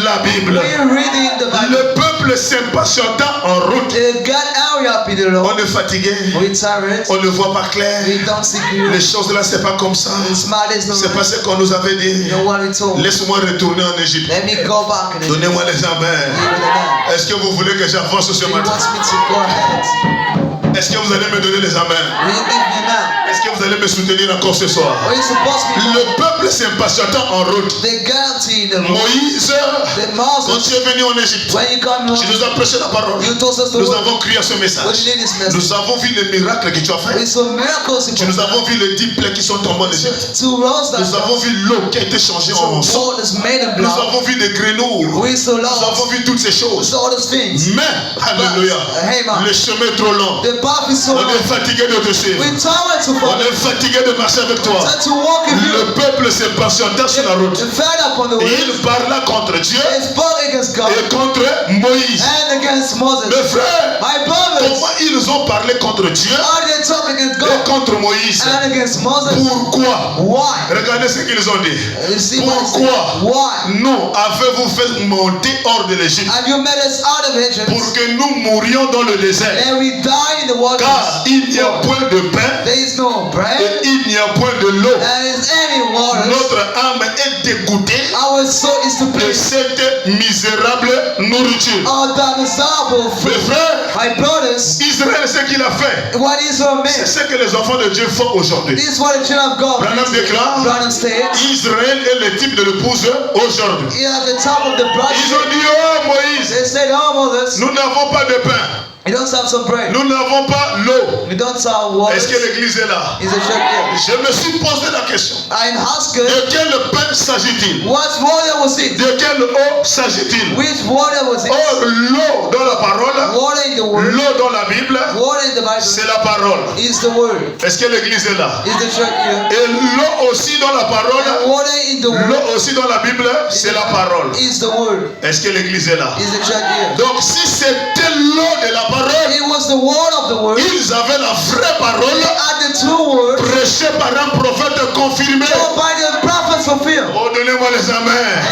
la Bible. We're reading the Bible. Le peuple s'impatienta en route. God hurry up in the On Lord. est fatigué, We tired. on ne voit pas clair. We don't see clear. Les choses là, c'est pas comme ça. The smile is C'est not pas ce qu'on nous avait dit. no one we told. Laisse-moi retourner en Égypte. Let me go back and Donnez-moi les amens. Est-ce que vous voulez que j'avance ce He matin? wants me to go ahead. Est-ce que vous allez me donner les amens? Will you give me now? Est-ce que vous allez me soutenir encore ce soir? Are you supposed to be? Le peuple s'impatienta en route. They guarantee the Lord. Moïse, The quand Moses. tu es venu en Égypte, When you come, tu nous as prêché la parole. you told us the Nous word. avons crié à ce We message. did this message. Nous avons vu les miracles que tu as fait. We saw miracles in Nous avons vu les 10 plaies qui sont tombées en Égypte. Two roads that Nous avons vu l'eau qui a été changée en sang. water is made in Nous blood. avons vu des grenouilles. We saw Nous avons lost. vu toutes ces We choses. saw all those things. Mais, alléluia, Hey man, le chemin est trop long. the path is so On long. est fatigué de te suivre. We tired to On follow. est fatigué de marcher avec toi. Tired to walk with you. Le peuple s'impatienta sur la route. Fed up on the Et way. il parla contre Dieu They spoke against God et contre Moïse. and against Moses. Mes frères, My brothers, comment ils ont parlé contre Dieu how they talk against et God contre Moïse? and against Moses? Pourquoi? Why? Regardez ce qu'ils ont dit. You see what it Pourquoi says? Why? nous avez-vous fait monter hors de l'Égypte Have you made us out of Egypt? pour que nous mourions dans le désert? And we die in the wilderness. Car il n'y a point de pain There is no bread bread, et il n'y a point de l'eau. and is any water, Notre âme est dégoûtée our soul is to de be cette misérable nourriture. undesirable Mes food. frères, My brothers, Israël, ce qu'il a fait, what Israel c'est made, ce que les enfants de Dieu font aujourd'hui. this is what the children of God Branham do. déclare, Branham states, Israël est le type de l'épouse aujourd'hui. here at the top of the bride, Ils ont dit, oh Moïse, they said, oh Moses, nous n'avons pas de pain, we don't have some bread, nous n'avons pas l'eau. we don't have water. Est-ce que l'église est là? Is a church here? Je me suis posé la question. I asked De quel pain s'agit-il? what water was it? De quelle eau s'agit-il? Which water was it? Or, l'eau dans la parole, Water in the word, l'eau dans la Bible, water in the Bible c'est la parole. is the word. Est-ce que l'église est là? Is the church here? Et l'eau aussi dans la And parole, water in the word l'eau aussi dans la Bible, c'est la parole. is the word. Est-ce que l'église est là? Is the church here? Donc si c'était l'eau de la parole, It was the word of the word. ils avaient la vraie parole They had the true word. prêchée par un prophète confirmé. So by the prophets fulfilled. Oh, donnez-moi les amens.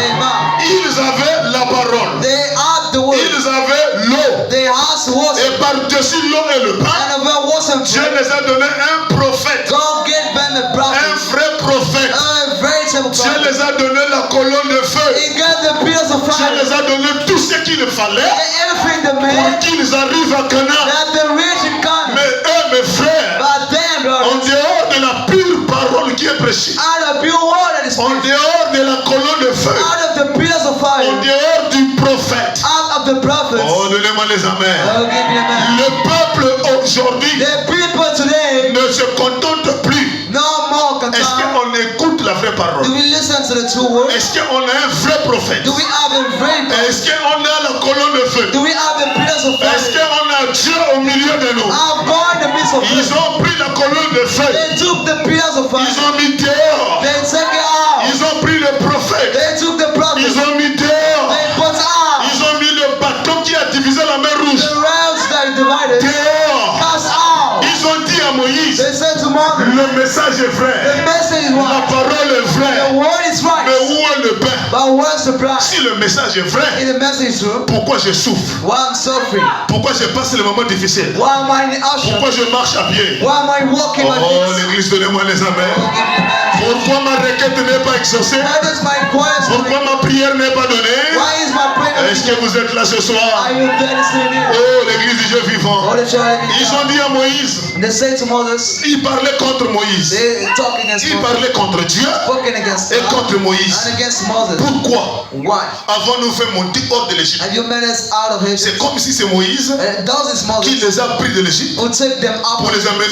Amen. Ils avaient la parole. They had the word. Ils avaient l'eau. They had water. Et par-dessus l'eau et le pain, And there wasn't Dieu bread. les a donné un prophète. God gave them a Un prophet. vrai prophète. A veritable Dieu prophet. les a donné la colonne de feu. He gave the pillars of Dieu fire. les a donné tout ce qu'il fallait Everything the pour man qu'ils arrivent à Canaan. that the rich in Canaan. Mais eux, mes frères, But them, en brothers, dehors de la pure parole qui est prêchée, out of pure water is en dehors de la colonne de feu, out of the pillars of en fire, dehors du prophète, out of the prophets. oh, donnez-moi les amens. I'll give you a man. Le peuple aujourd'hui The people today ne se contente plus. no more can Est-ce come. qu'on écoute la vraie parole? Do we listen to the true word? Est-ce qu'on a un vrai prophète? Do we have a very Est-ce qu'on a la colonne de feu? Do we have the pillars of Est-ce fire? qu'on a Dieu au milieu de nous? I've gone the midst of Ils fire. ont pris la colonne de feu. They took the pillars of Ils fire. ont mis dehors. They took it out. Ils ont pris le prophète. They took the prophets. Ils ont mis dehors. They put out Ils ont mis le bateau qui a divisé la mer rouge. the rails that divided. Dehors. Cast out. Ils ont dit à Moïse, They said to Moses, le message est vrai. the message is La right. parole est The vraie. word is Mais right. où est le pain? But where's the price? Si le message est vrai, If the message is true, pourquoi je souffre? why I'm suffering? Pourquoi je passe les moments difficiles? Why am I in usher? Pourquoi je marche à pied? Why am I walking like Oh, this? l'église, donnez-moi les amens. Pourquoi ma requête n'est pas exaucée? Why does my request Pourquoi ma prière n'est pas donnée? Why is my prayer? Est-ce que vous êtes là ce soir? Are you there listening here? Oh, l'église du Dieu vivant. Oh, the child. Ils ont dit à Moïse, They said to Moses, ils parlaient contre Moïse. they talk against Ils Moses, parlaient contre Dieu spoken against et God, contre Moïse. and against Moses. Pourquoi Why? avons-nous fait monter hors de l'Égypte? Have you made us out of C'est Egypt? comme si c'est Moïse Those is qui Moses les a pris de l'Égypte who took them pour up, les amener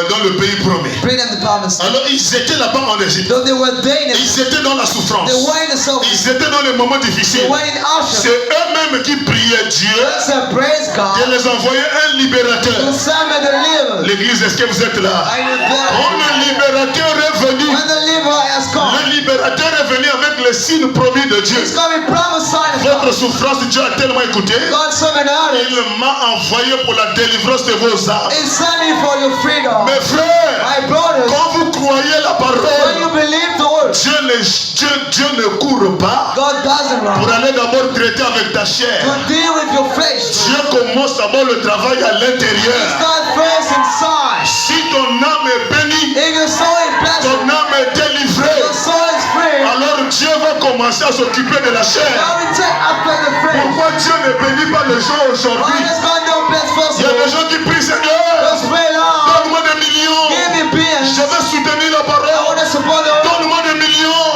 dans le pays promis. bring them to promised land. Alors ils étaient là-bas en Égypte. Though they were there in Ils étaient dans la souffrance. they were in the suffering, Ils étaient dans les moments they difficiles. were in C'est usher. eux-mêmes qui priaient Dieu They said, praise de God, les envoyer un libérateur. to send me the deliverer. L'église, est-ce que vous êtes là? Are you there? Quand le libérateur est venu, When the deliverer has come, le libérateur est venu avec les signes promis de Dieu. it's coming promised sign of Votre God. souffrance, Dieu a tellement écouté. God summoned others. Il m'a envoyé pour la délivrance de vos âmes. It's sending for your freedom. Mes frères, My brothers, quand vous croyez la when you parole, believe the word, Dieu ne court pas God doesn't pour run. aller d'abord traiter avec ta chair. To deal with your flesh. Dieu commence d'abord le travail à It's l'intérieur. God first inside. Si ton âme est bénie, If your soul is blessed, ton âme est délivrée, your soul is free. alors Dieu va commencer à s'occuper de la chair. Now we take after the flesh. Pourquoi Dieu ne bénit pas les gens Why aujourd'hui? does God don't bless first Il y of a des all? gens qui prient, Seigneur, Just pray, Lord. donne-moi des millions. Give me billions. Je vais soutenir la I parole. want to support the word. Donne-moi des millions.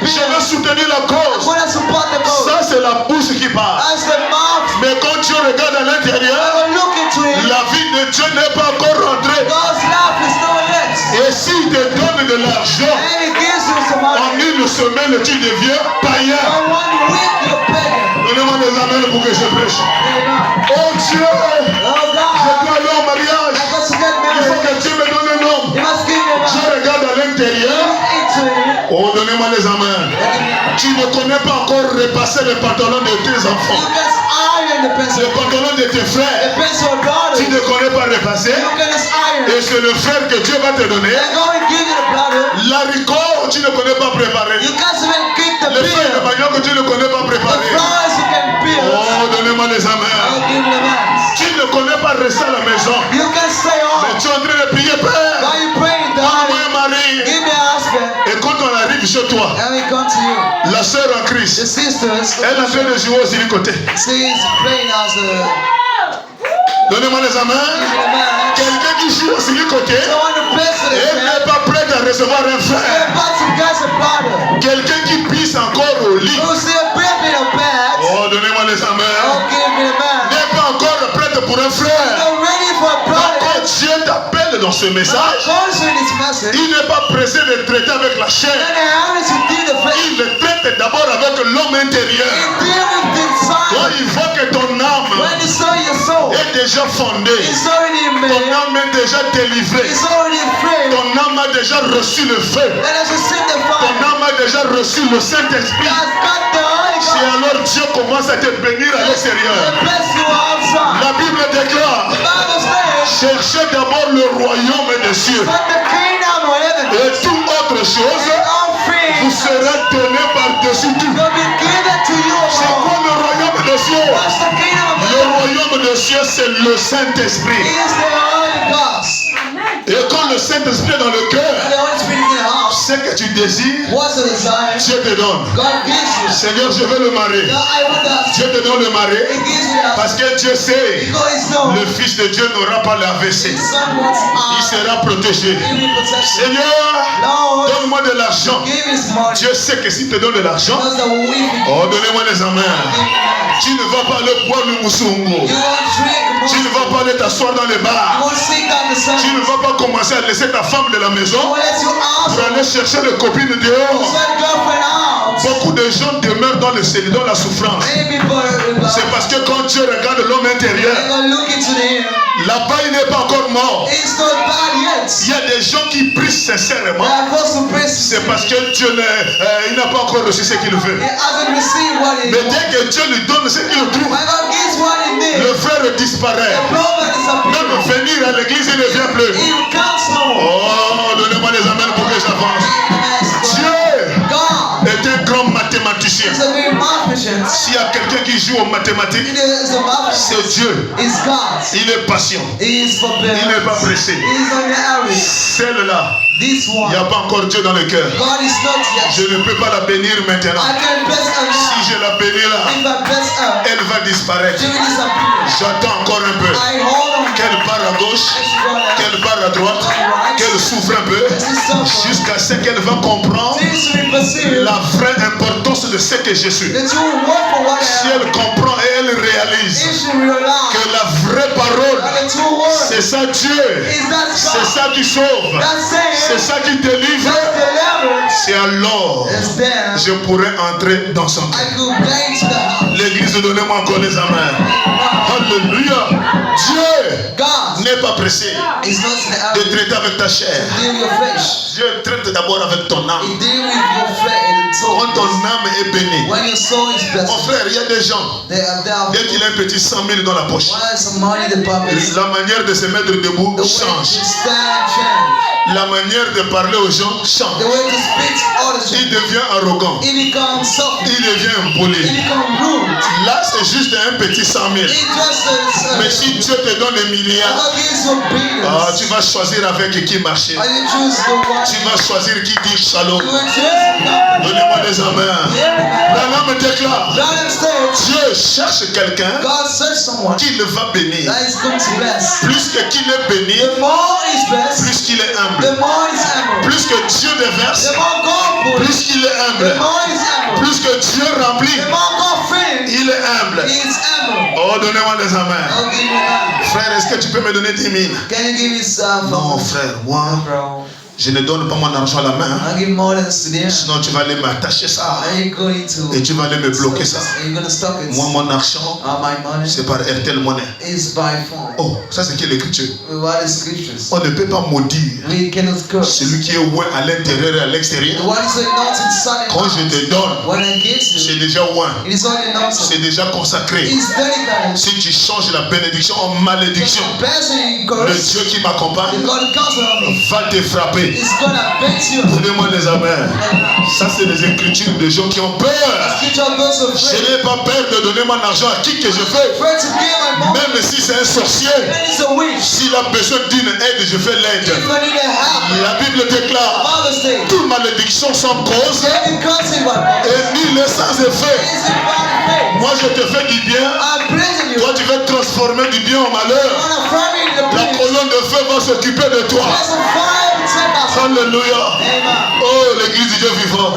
Je vais soutenir la I cause. want to support the cause. Ça, c'est la bouche qui parle. As the mouth, Mais quand Dieu regarde à I l'intérieur, will look into it. la vie de Dieu n'est pas encore rentrée. God's life is no less. Et s'il te donne de l'argent, And He gives you some en money. une semaine, tu deviens païen. And 1 week you're pagan. Donnez-moi des amens pour que je prêche. Amen. Oh Dieu, Oh je God, dois aller au mariage. I got to get Il faut married. que Dieu me donne un homme. You must give me a Je man. regarde à l'intérieur. Into it. Oh, donnez-moi les amens. Tu ne connais pas encore repasser les pantalons de tes enfants. You can iron the pencil. Les pantalons de tes The frères. pencil daughter. Tu ne connais pas repasser. You can just iron. Et c'est le frère que Dieu va te donner. And God will give you the brother. L'haricot, tu ne connais pas préparer. You can't even kick the Les feuilles de beer. manioc que tu ne connais pas The préparer. flowers you can peel. Oh, donnez-moi les I'll amens. give you the man. Tu ne connais pas rester à la maison. You can stay Mais on. tu es en train de prier, Père. While you praying, Que toi. And we come to you. La sœur en The Christ, sisters, elle est en train de jouer aussi du côté. she's playing as a Donnez-moi les amens. man. Quelqu'un qui joue aussi du côté Someone who plays for the et n'est pas prêt à recevoir un frère. They're about to get a brother. Quelqu'un qui pisse encore au lit. Who's still breathing a bed. Oh, donnez-moi les amens. Oh, give me a man. N'est pas encore prêt pour un frère. You're ready for a Donc, brother. quand Dieu t'appelle dans ce message, God is in this message. il n'est pas pressé de traiter avec la chair. And the habits you deal the flesh. Il le traite d'abord avec l'homme intérieur. You deal with the Quand inside. il voit que ton âme When you saw your soul, est déjà fondée, it's already ton made. âme est déjà délivrée, It's already free. ton âme a déjà reçu le feu, Let us just sit the ton fire. âme a déjà reçu le Saint-Esprit. God's got the Holy Si Ghost. alors Dieu commence à te bénir à l'extérieur, The bless you outside. la Bible déclare, The Bible says, cherchez d'abord le royaume des cieux but the kingdom of heaven et toute autre chose and all free vous sera donné par-dessus tout. will be given to you C'est alone. quoi le royaume des cieux? What's the kingdom of Le heaven? royaume des cieux, c'est le Saint-Esprit. It is the Holy Ghost. Et quand le Saint-Esprit est dans le And cœur, the Holy Spirit is in the house. ce que tu désires, What's the desire? Dieu te donne. God gives you. Seigneur, je veux le mari. God, I want that. Dieu te donne le mari He gives you that. parce que Dieu sait, Because it's known. le Fils de Dieu n'aura pas l'AVC. His son wants Il sera protégé. He will protect you. Seigneur, Lord, donne-moi de l'argent. give his money. Dieu sait que s'il te donne de l'argent, Because the weak oh, donnez-moi les amens. Tu ne vas pas aller boire le moussoungo. you won't drink Tu ne vas pas aller t'asseoir dans les You bars. won't sit down the sun. Tu ne vas pas commencer à laisser ta femme de la He maison won't let you out. pour aller chercher les copines dehors. Send girlfriend out. Beaucoup de gens demeurent dans le célibat, dans la souffrance. Many people C'est parce que quand Dieu regarde l'homme intérieur, they gonna look into the ear. là-bas il n'est pas encore mort. It's not bad yet. Il y a des gens qui prient sincèrement. They are supposed to praise. C'est parce que Dieu il n'a pas encore reçu ce qu'il veut. He hasn't received what he Mais wants. dès que Dieu lui donne ce qu'il trouve, When God gives what he needs, le frère disparaît. the problem disappears. Même venir à l'église, il ne vient plus. He counts no more. Oh, donnez-moi les amens pour que j'avance. Dieu God est un grand mathématicien. is a great mathematician. S'il y a quelqu'un qui joue aux mathématiques, He is a c'est mathematician. Dieu. It's God. Il est patient. He is Il n'est forbearance. pas pressé. He is on the area. Celle-là, This il one. n'y a pas encore Dieu dans le cœur. God is not yet. Je ne peux pas la bénir maintenant. I can bless her now. Si je la bénis là, If I bless her, elle va disparaître. she will disappear. J'attends encore un peu. I hold on. Qu'elle part à gauche, qu'elle part à droite, qu'elle souffre un peu, jusqu'à ce qu'elle va comprendre This will perceive la vraie importance de ce que je suis. that you will work for what Si I am. elle comprend et elle réalise If she realize que la vraie parole, that the true word c'est ça Dieu, is that c'est God, ça qui sauve, that c'est saying, ça qui délivre, that deliverance c'est alors is there. je pourrais entrer dans son cœur. I could get into the house. L'église, donnez-moi encore les amens. Alléluia. Dieu God n'est pas pressé is not in the de area. traiter avec ta chair. Deal with your flesh. Dieu traite d'abord avec ton He âme. deal with your flesh and soul. Quand ton âme est bénie. When your soul is blessed, Mon frère, il y a des gens, they are dès qu'il a un petit 100 000 dans la poche, Why some money in the pockets? la manière de se mettre debout The way to change. stand change. La manière de parler aux gens The change. way to speak to others. Il devient arrogant. He becomes soft. Il devient He impoli. becomes rude. Là, c'est juste un petit 100 000. He just Mais si Dieu te donne des milliards, God gives you ah, billions. tu vas choisir avec qui marcher. And you choose the one. Tu vas choisir qui dit shalom. You will choose God. Donnez-moi des amens. Branham déclare, Brother says, Dieu cherche quelqu'un God search someone qui le va bénir. that is going to bless. Plus que qu'il est béni, The more is blessed, plus qu'il est humble. the more is humble. Plus que Dieu déverse, The more God puts, plus qu'il est the humble. more is humble. Plus que Dieu remplit, The more God fills, il est humble. he is humble. Oh, donnez-moi des amens. I'll give you that. Frère, est-ce que tu peux me donner 10 000? Can you give me some? Non, frère, moi, Bro, je ne donne pas mon argent à la main. I'll give more than today. Sinon, tu vas aller m'attacher ça. Are you going to? Et tu vas aller me bloquer ça. Are you gonna stop it? Moi, mon argent, My money c'est par RTL Monnaie. is by phone. Oh, ça c'est qui l'écriture? What is scriptures? On ne peut pas maudire We cannot curse. celui qui est loin à l'intérieur et à l'extérieur. What is anointed inside Quand je te donne, when I give c'est you, déjà loin. it is only anointed. C'est déjà consacré. It's dedicated. Si tu changes la bénédiction en malédiction, Blessing le curse. Dieu qui m'accompagne God comes on me. va te frapper. frapper. It's gonna beat you. Donnez-moi des amens. Ça, c'est des écritures de gens qui ont peur. Scripture goes of Je faith. n'ai pas peur de donner mon argent à qui que je veux. Pray to give my mom. Même si c'est un sorcier, When it's a witch. s'il a besoin d'une aide, je fais l'aide. If I need a help. La Bible déclare, Mother's Day. toute malédiction sans cause Every country one. est nulle sans effet. Is it bad faith? Moi, je te fais du bien. I'm praising you. Toi, tu vas transformer du bien en I malheur. wanna frame in the La place. colonne de feu va s'occuper de toi. There's a fire inside us. Alléluia. Amen. Oh, l'église du Dieu vivant.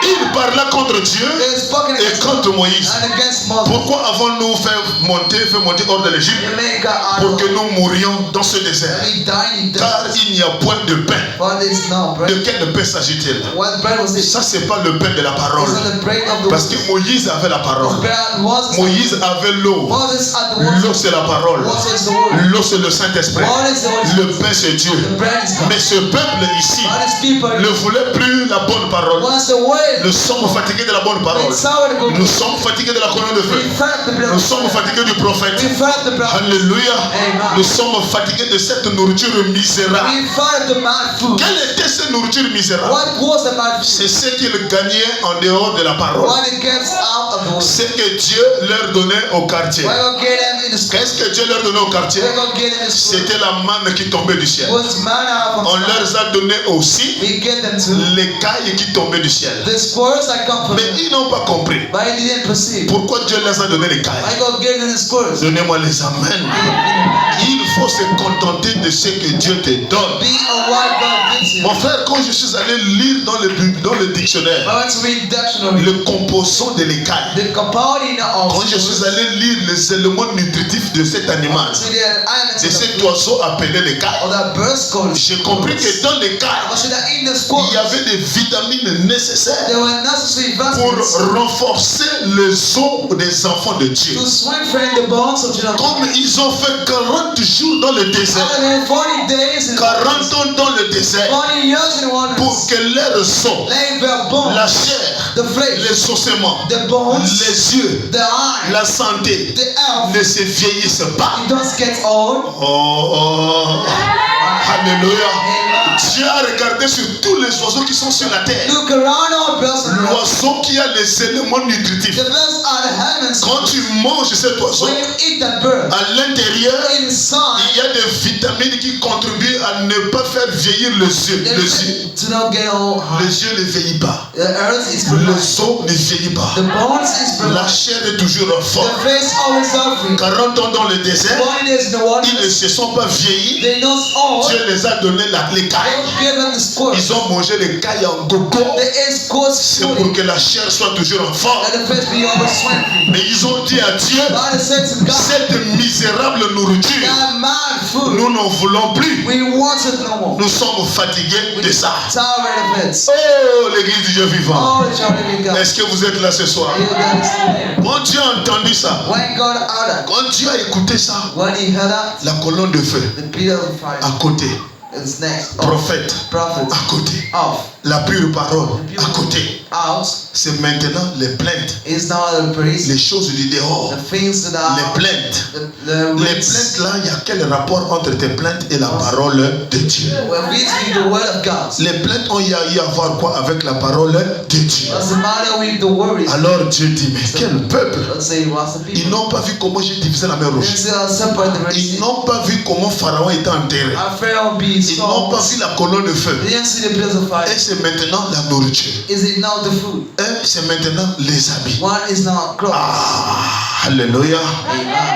Il parla contre Dieu They're spoken et against contre Moïse. and against Moses. Pourquoi avons-nous fait monter hors de l'Égypte? You make God Pour out que of nous mourions dans ce désert. we die in Car death. il n'y a point de pain. But it's no De bread. quel pain s'agit-il? What bread was it? Ça, c'est pas le pain de la parole. It's not the bread of the Parce que Moïse avait la parole. Moses Moïse avait l'eau. Moses at the word. L'eau, c'est la parole. Moses the word. L'eau, c'est le Saint-Esprit. What is the word? Le pain, c'est Dieu. The bread is God. Mais ce peuple ici What is people? ne voulait plus la bonne parole. What's the word? Nous sommes fatigués de la bonne parole. It's sour to go. Nous sommes fatigués de la colonne de feu. We felt the blood. Nous sommes fatigués du prophète. We felt the blood. Alléluia. Amen. Nous sommes fatigués de cette nourriture misérable. We felt the mad food. Quelle était cette nourriture misérable? What was the mad food? C'est ce qu'ils gagnaient en dehors de la parole. What it gets out of the word. C'est que Dieu leur donnait au quartier. We're gonna get them in the school. Qu'est-ce que Dieu leur donnait au quartier? We're gonna get them in the school. C'était la manne qui tombait du ciel. Was manna from On leur a donné aussi we get them to les cailles qui tombaient du ciel. the squirrels that come from Mais ils n'ont pas compris. but I didn't perceive. Pourquoi Dieu leur a donné les cailles? I go get them the squirrels. Donnez-moi les amens. Il faut se contenter de ce que Dieu te donne. Be a white God gives you. Mon frère, quand je suis allé lire dans le dictionnaire I went to read dictionary. le composant de l'écaille, The component of quand je suis allé lire les éléments nutritifs de cet animal, to the elements de of cet the oiseau appelé l'écaille, of that bird skull. j'ai compris que dans l'écaille, I said that in the il squirrels y avait des vitamines nécessaires there were necessary pour vitamins renforcer les os des enfants de Dieu. to strengthen the bones of children. Comme ils ont fait 40 jours dans le désert, 40 days in 40 ans dans le désert, 40 years in one pour que leur sang, lay their bones, la chair, the flesh, les ossements, the bones, les yeux, the eye, la santé the health, ne se vieillissent pas. it doesn't get old. Oh, alléluia. Amen. Dieu a regardé sur tous les oiseaux qui sont sur la terre. Look around our birds and birds. L'oiseau qui a les éléments nutritifs. The birds are the elements. Quand tu manges cet oiseau, When you eat that bird, à l'intérieur, inside, il y a des vitamines qui contribuent à ne pas faire vieillir les yeux. Les yeux, to not get old. les yeux ne vieillissent pas. The earth is Le provided. sang ne vieillit pas. The bones is La provided. chair est toujours en forme. The face always healthy. 40 ans dans le désert, 40 days in the water. ils ne se sont pas vieillis. They not old. Dieu les a donné les cailles. Don't give them the squirt. Ils ont mangé les cailles en gogo. The ace goes C'est pour que la chair soit toujours en forme. let the face be always strengthened. Mais ils ont dit à Dieu, God said to God, cette misérable nourriture, that mad food, nous n'en voulons plus. we want it no more. Nous sommes fatigués de ça. Tired of it. Oh, l'église du Dieu vivant. Oh, the child of God. Est-ce que vous êtes là ce soir? You that is still here. Quand Dieu a entendu ça, When God heard that, quand Dieu a écouté ça, when he heard that, la colonne de feu the pillar of fire à côté, is next. prophète Prophet à côté, off. la pure parole à côté. Out C'est maintenant les plaintes, is now the priest. les choses du dehors, The things that are les plaintes. the Les words. plaintes là, il y a quel rapport entre tes plaintes et la parole de Dieu? We're reading the word of God. Les plaintes ont y à voir quoi avec la parole de Dieu? What's the matter with the word? Alors Dieu dit, mais quel peuple! Let's say what's the Ils people. n'ont pas vu comment j'ai divisé la mer Then rouge. say I'll separate the Red Ils Sea. n'ont pas vu comment Pharaon était enterré. Our Pharaoh be Ils n'ont pas stones. vu la colonne de feu. They didn't see the pillars of fire. Et c'est maintenant la nourriture. Is it now the food? Et c'est maintenant les habits. One is now clothes. Ah, alléluia.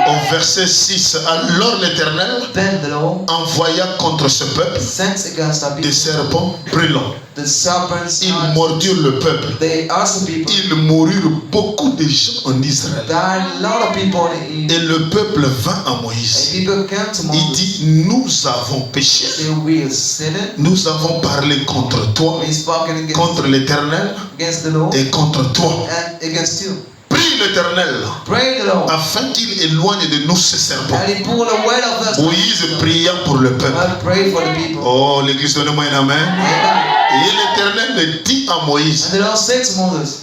Au verset 6, alors l'Éternel Then the Lord envoya contre ce peuple sent against our des people serpents brûlants. the serpents. Ils mordirent le peuple. They asked the people. Ils moururent beaucoup de gens en Israël. There are a lot of people in Et le peuple vint à and Moïse. people came to Il Moses. dit, nous avons péché. They will sin it. Nous avons parlé contre toi, We spoken against l'Éternel the Lord et contre toi. and against you. Prie l'Éternel Pray the Lord. afin qu'il éloigne de nous ces serpents. And he pulled away of us. Moïse pria pour le peuple. I pray for the people. Oh, l'église, donnez-moi un amen. Amen. Et il l'Éternel dit à Moïse, And the Lord said to Moses,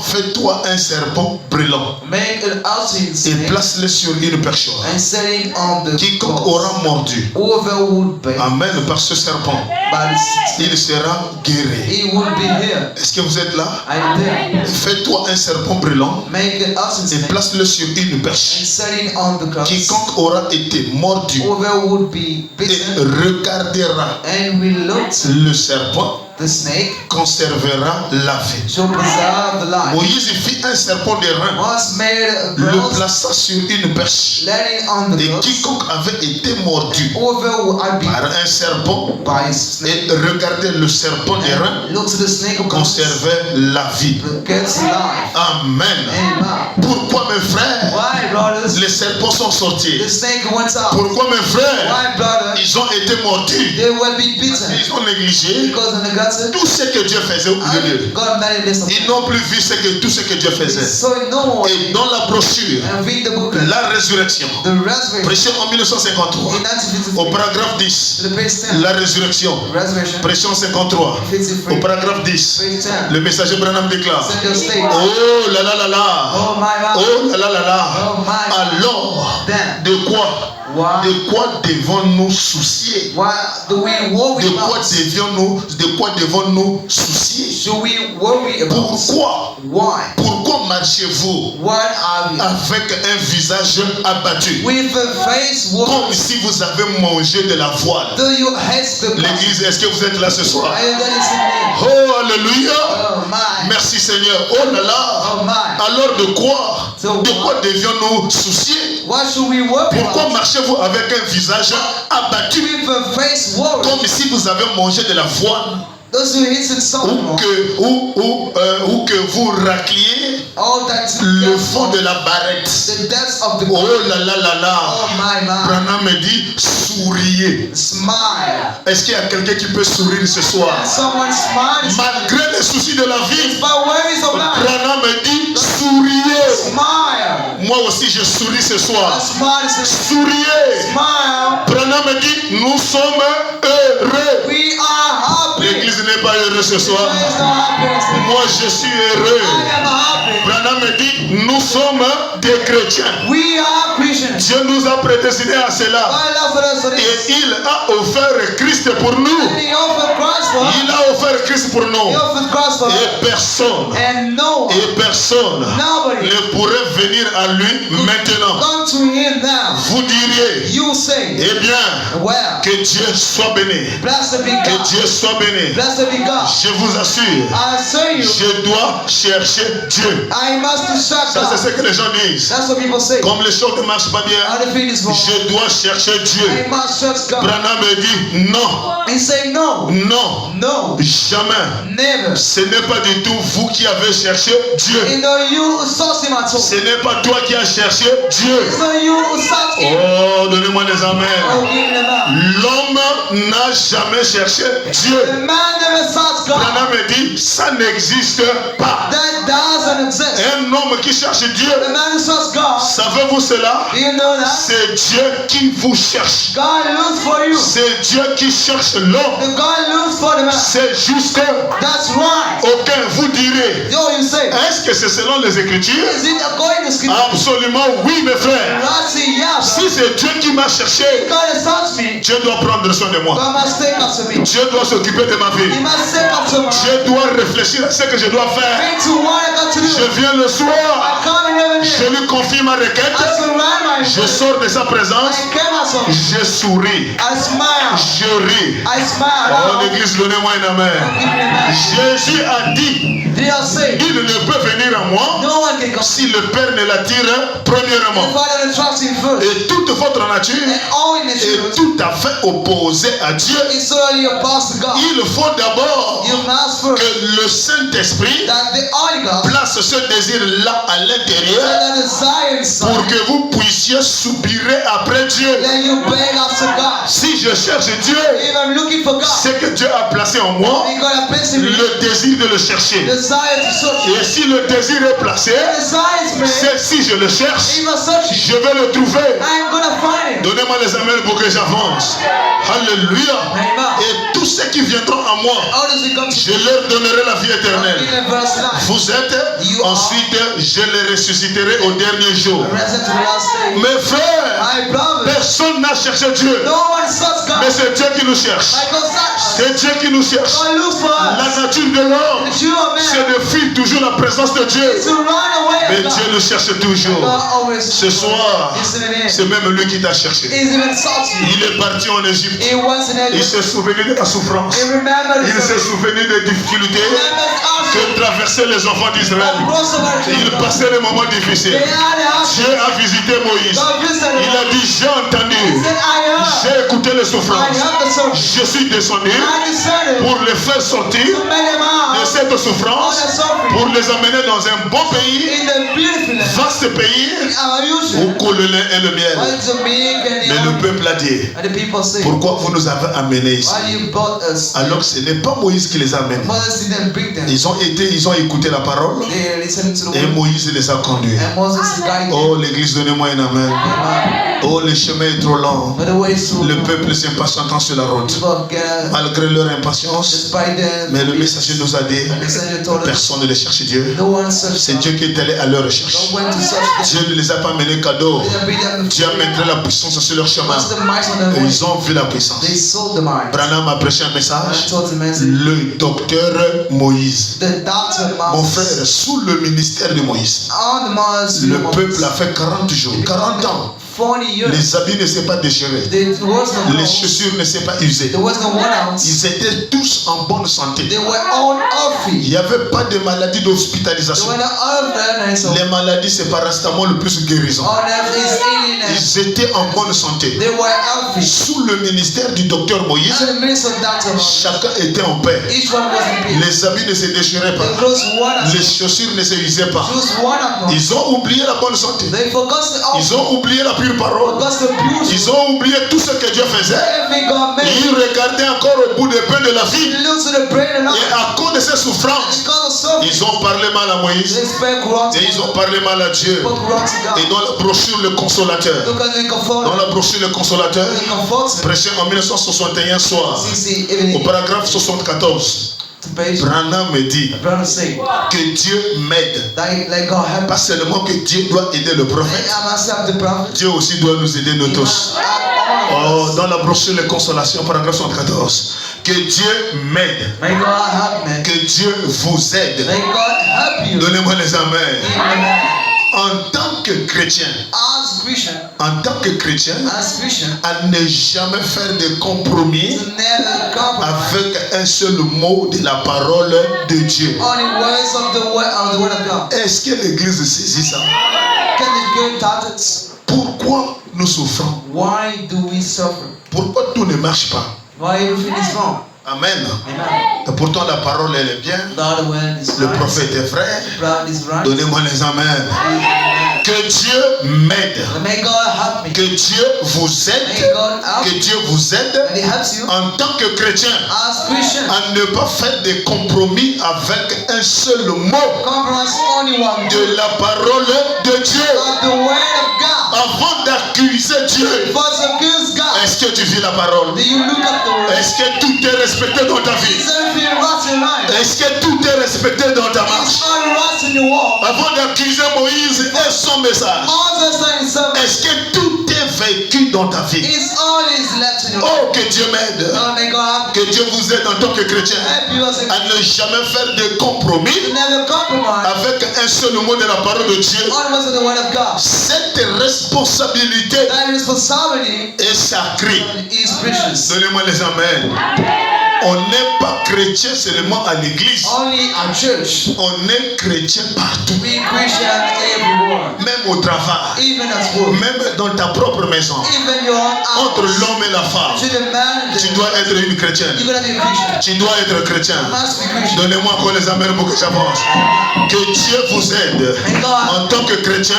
fais-toi un serpent brûlant make an altar et snake place-le sur une perchoir. and set it on the Quiconque cross. aura mordu, Whoever would be amen, par ce serpent, by the il sera guéri. he would be here. Est-ce que vous êtes là? I am there. Fais-toi un serpent brûlant Make an altar et snake place-le sur une and perche. set it on the cross. Quiconque aura été mordu Whoever would be et bitten regardera and will look to le serpent the snake conservera la vie. shall preserve the life. Moïse fit un serpent de rein, Once made a le bronze, plaça sur une perche. let it on the Et cross. quiconque avait été mordu Whoever would be par un serpent by a snake et regardait le serpent de rein and look to the snake of conservait la vie. gets life. Amen. Amen. Pourquoi mes frères, Why, brothers? les serpents sont sortis? The snake went out. Pourquoi mes frères, Why, brothers? ils ont été mordus? They will be bitten Ils ont négligé because of the guts. tout ce que Dieu faisait au milieu d'eux. God made this. Ils n'ont plus vu tout ce que Dieu faisait. So no more. Et dans la brochure, And read the book. la résurrection, The resurrection. prêché en 1953, In 1953. au paragraphe 10, To the page 10. la résurrection, Resurrection. prêché en 53, 53. au paragraphe 10, Page 10. le messager Branham déclare, Send your state. oh là là là là, Oh my God. oh là là là là, Oh my. alors, Then. de quoi Why? de quoi devons-nous soucier? Why do we worry De quoi about? devons-nous soucier? Should we worry about? Pourquoi? Why? Pourquoi marchez-vous What are we? avec un visage abattu? With a face Comme what? si vous avez mangé de la voile. Do you hate the L'église, est-ce que vous êtes là ce soir? Are you that is in me? Oh, alléluia! Oh my. Merci Seigneur. Oh là là! Oh my. Alors de quoi? De quoi devions-nous soucier? What should we worry Pourquoi about? marchez-vous avec un visage abattu? With a face worry. Comme si vous avez mangé de la voile? Those who hate in something. Ou que vous racliez All that le fond de la barrette. the depths of the Oh là là là là. Oh my man. Branham me dit souriez. Smile. Est-ce qu'il y a quelqu'un qui peut sourire ce soir? Someone smiles. Malgré les soucis de la vie, But worries of life. Branham me dit souriez. Smile. Moi aussi je souris ce A soir. smile is a Souriez. smile. Branham me dit nous sommes heureux. We are happy. L'église n'est pas heureuse ce soir. There is no happiness. Moi je suis heureux. I am happy. Branham me dit nous sommes des chrétiens. We are Christians. Dieu nous a prédestinés à cela. God loves us for Et this. il a offert Christ pour nous. And he offered Christ for us. Il a offert Christ pour nous. He offered Christ for us. Et personne, And no one, nobody ne pourrait venir à lui maintenant. come to him now. Vous diriez, You say, eh bien, well, que Dieu soit béni. blessed be Que God. Dieu soit béni. Blessed be God. Je vous assure, I say you, je dois chercher Dieu. I must search Ça, c'est ce God. que les gens disent. That's what people say. Comme les choses ne marchent pas bien, How the feet is wrong. je dois chercher Dieu. I must search God. Branham me dit, non, He say no, non, no, jamais. never. Ce n'est pas du tout vous qui avez cherché Dieu. You know you who sought him at all. Ce n'est pas toi qui as cherché Dieu. It's not you who sought him. Oh, donnez-moi des Oh, amens. give him a L'homme n'a jamais cherché Dieu. The man never sought God. Branham me dit, ça n'existe pas. That doesn't exist. Un homme qui cherche Dieu, The man who sought God, savez-vous cela? do you know that? C'est Dieu qui vous cherche. God looks for you. C'est Dieu qui cherche l'homme. The God looks for the man. C'est juste. That's right. Aucun vous direz, Yo, you say, est-ce que c'est selon les Écritures? is it according to scripture? Absolument oui, mes frères. I say, yeah, Si c'est Dieu qui m'a cherché, God has sought me. Dieu doit prendre soin de moi. God must take after me. Dieu doit s'occuper de ma He vie. must take after me. Dieu doit réfléchir à ce que je dois faire. Think to what I got to do. Je viens le I soir, come in heaven. je lui confie ma requête, I surround my je sors de sa présence, I came out of. je souris, I smile. je ris. I smile. Oh l'église, donnez-moi un amen. Give me a man. Jésus a dit, They are saying, il ne peut venir à moi no one can come. si le Père ne l'attire The premièrement. Father will trust him first. Et toute votre nature And all in the est truth tout à fait opposée à Dieu. is solely opposed to God. Il faut d'abord You must first que le Saint-Esprit that the Holy God place ce désir-là à l'intérieur that desire pour inside. que vous puissiez soupirer après Dieu. Then you beg after God. Si je je cherche Dieu, if I'm looking for God, c'est que Dieu a placé en moi and God has placed in me le désir de le chercher. desire to search. Et si le désir est placé, Desire is made. c'est si je le cherche, If I search it, je vais le trouver. I am gonna find it. Donnez-moi les amens pour que j'avance. Alléluia. Amen. Et tous ceux qui viendront à moi, How does it come to je leur donnerai la vie in éternelle. the verse 9? Vous êtes, You are ensuite je les ressusciterai au dernier jour. present to the last day. Mes frères, My brother, personne n'a cherché Dieu, no one search God. mais c'est Dieu qui nous cherche. I go search. C'est Dieu qui nous cherche. God looks for us. La nature de l'homme, The true of c'est man de fuir toujours la présence de Dieu. is to run away Mais of Dieu God. nous cherche toujours. God always Ce soir, listen in. c'est même lui qui t'a cherché. He's even sought you. Il est parti en Égypte. He wants in Il Egypt. s'est souvenu de la souffrance. He remembers Il s'est souvenu des difficultés que traversaient les enfants d'Israël. Il passait des moments difficiles. Dieu a visité Moïse. Il a dit, j'ai entendu, j'ai écouté les souffrances. Je suis descendu pour les faire sortir de cette souffrance, pour les amener dans un bon pays, vaste pays, où coule le lait et le miel. Mais le peuple a dit, pourquoi vous nous avez amenés ici? Alors que ce n'est pas Moïse qui les a amenés. Ils ont écouté la parole et Moïse les a conduits. Oh, l'église, donnez-moi un amen. Oh, le chemin est trop long. Le peuple s'impatientant sur la route. Malgré leur impatience, mais le messager nous a dit, personne ne les cherche Dieu. C'est Dieu qui est allé à leur recherche. Dieu ne les a pas menés cadeau. Dieu a mis la puissance sur leur chemin. Et ils ont vu la puissance. Branham a prêché un message. Le docteur Moïse. Mon frère, sous le ministère de Moïse, le peuple a fait 40 jours, 40 ans. Les habits ne s'étaient pas déchirés. Les chaussures ne s'étaient pas usées. Ils étaient tous en bonne santé. Il n'y avait pas de maladie d'hospitalisation. Les maladies, c'est paracétamol le plus guérissant. Ils étaient en bonne santé. Sous le ministère du docteur Moïse, chacun était en paix. Les habits ne se déchiraient pas. Les chaussures ne se usaient pas. Ils ont oublié la bonne santé. Ils ont oublié la pure parole. Ils ont oublié tout ce que Dieu faisait. Et ils regardaient encore au bout des pains de la vie. Et à cause de ces souffrances, ils ont parlé mal à Moïse. Et ils ont parlé mal à Dieu. Et dans la brochure Le Consolateur, prêché en 1961 soir, au paragraphe 74, Branham me dit que Dieu m'aide. Pas seulement que Dieu doit aider le prophète, Dieu aussi doit nous aider nous tous. Oh, dans la brochure Les Consolations, paragraphe 74, que Dieu m'aide. Que Dieu vous aide. Donnez-moi les amens. En tant que chrétien, à ne jamais faire de compromis avec un seul mot de la parole de Dieu. Est-ce que l'église saisit ça? Pourquoi nous souffrons? Pourquoi tout ne marche pas? Amen. Et pourtant la parole elle est bien. Le prophète est vrai. Donnez-moi les amens. Que Dieu m'aide. Que Dieu vous aide. Que Dieu vous aide en tant que chrétien à ne pas faire de compromis avec un seul mot de la parole de Dieu. Avant d'accuser Dieu, est-ce que tu vis la parole? Est-ce que tout est respecté dans ta vie? Est-ce que tout est respecté dans ta marche? Avant d'accuser Moïse et son message, est-ce que tout est vécu dans ta vie? Oh, que Dieu m'aide. Que Dieu vous aide en tant que chrétien à ne jamais faire de compromis avec un seul mot de la parole de Dieu. Cette responsabilité est sacrée. Donnez-moi les amens. On n'est pas chrétien seulement à l'église. Only at church. On est chrétien partout. We Christian everywhere. Même au travail. Even at work. Même dans ta propre maison. Even your house. Entre l'homme et la femme. To the man and the Tu dois être une chrétienne. You're gonna be a Christian. Tu dois être chrétien. You must be Christian. Donnez-moi encore les amens pour que j'avance. Que Dieu vous aide en tant que chrétien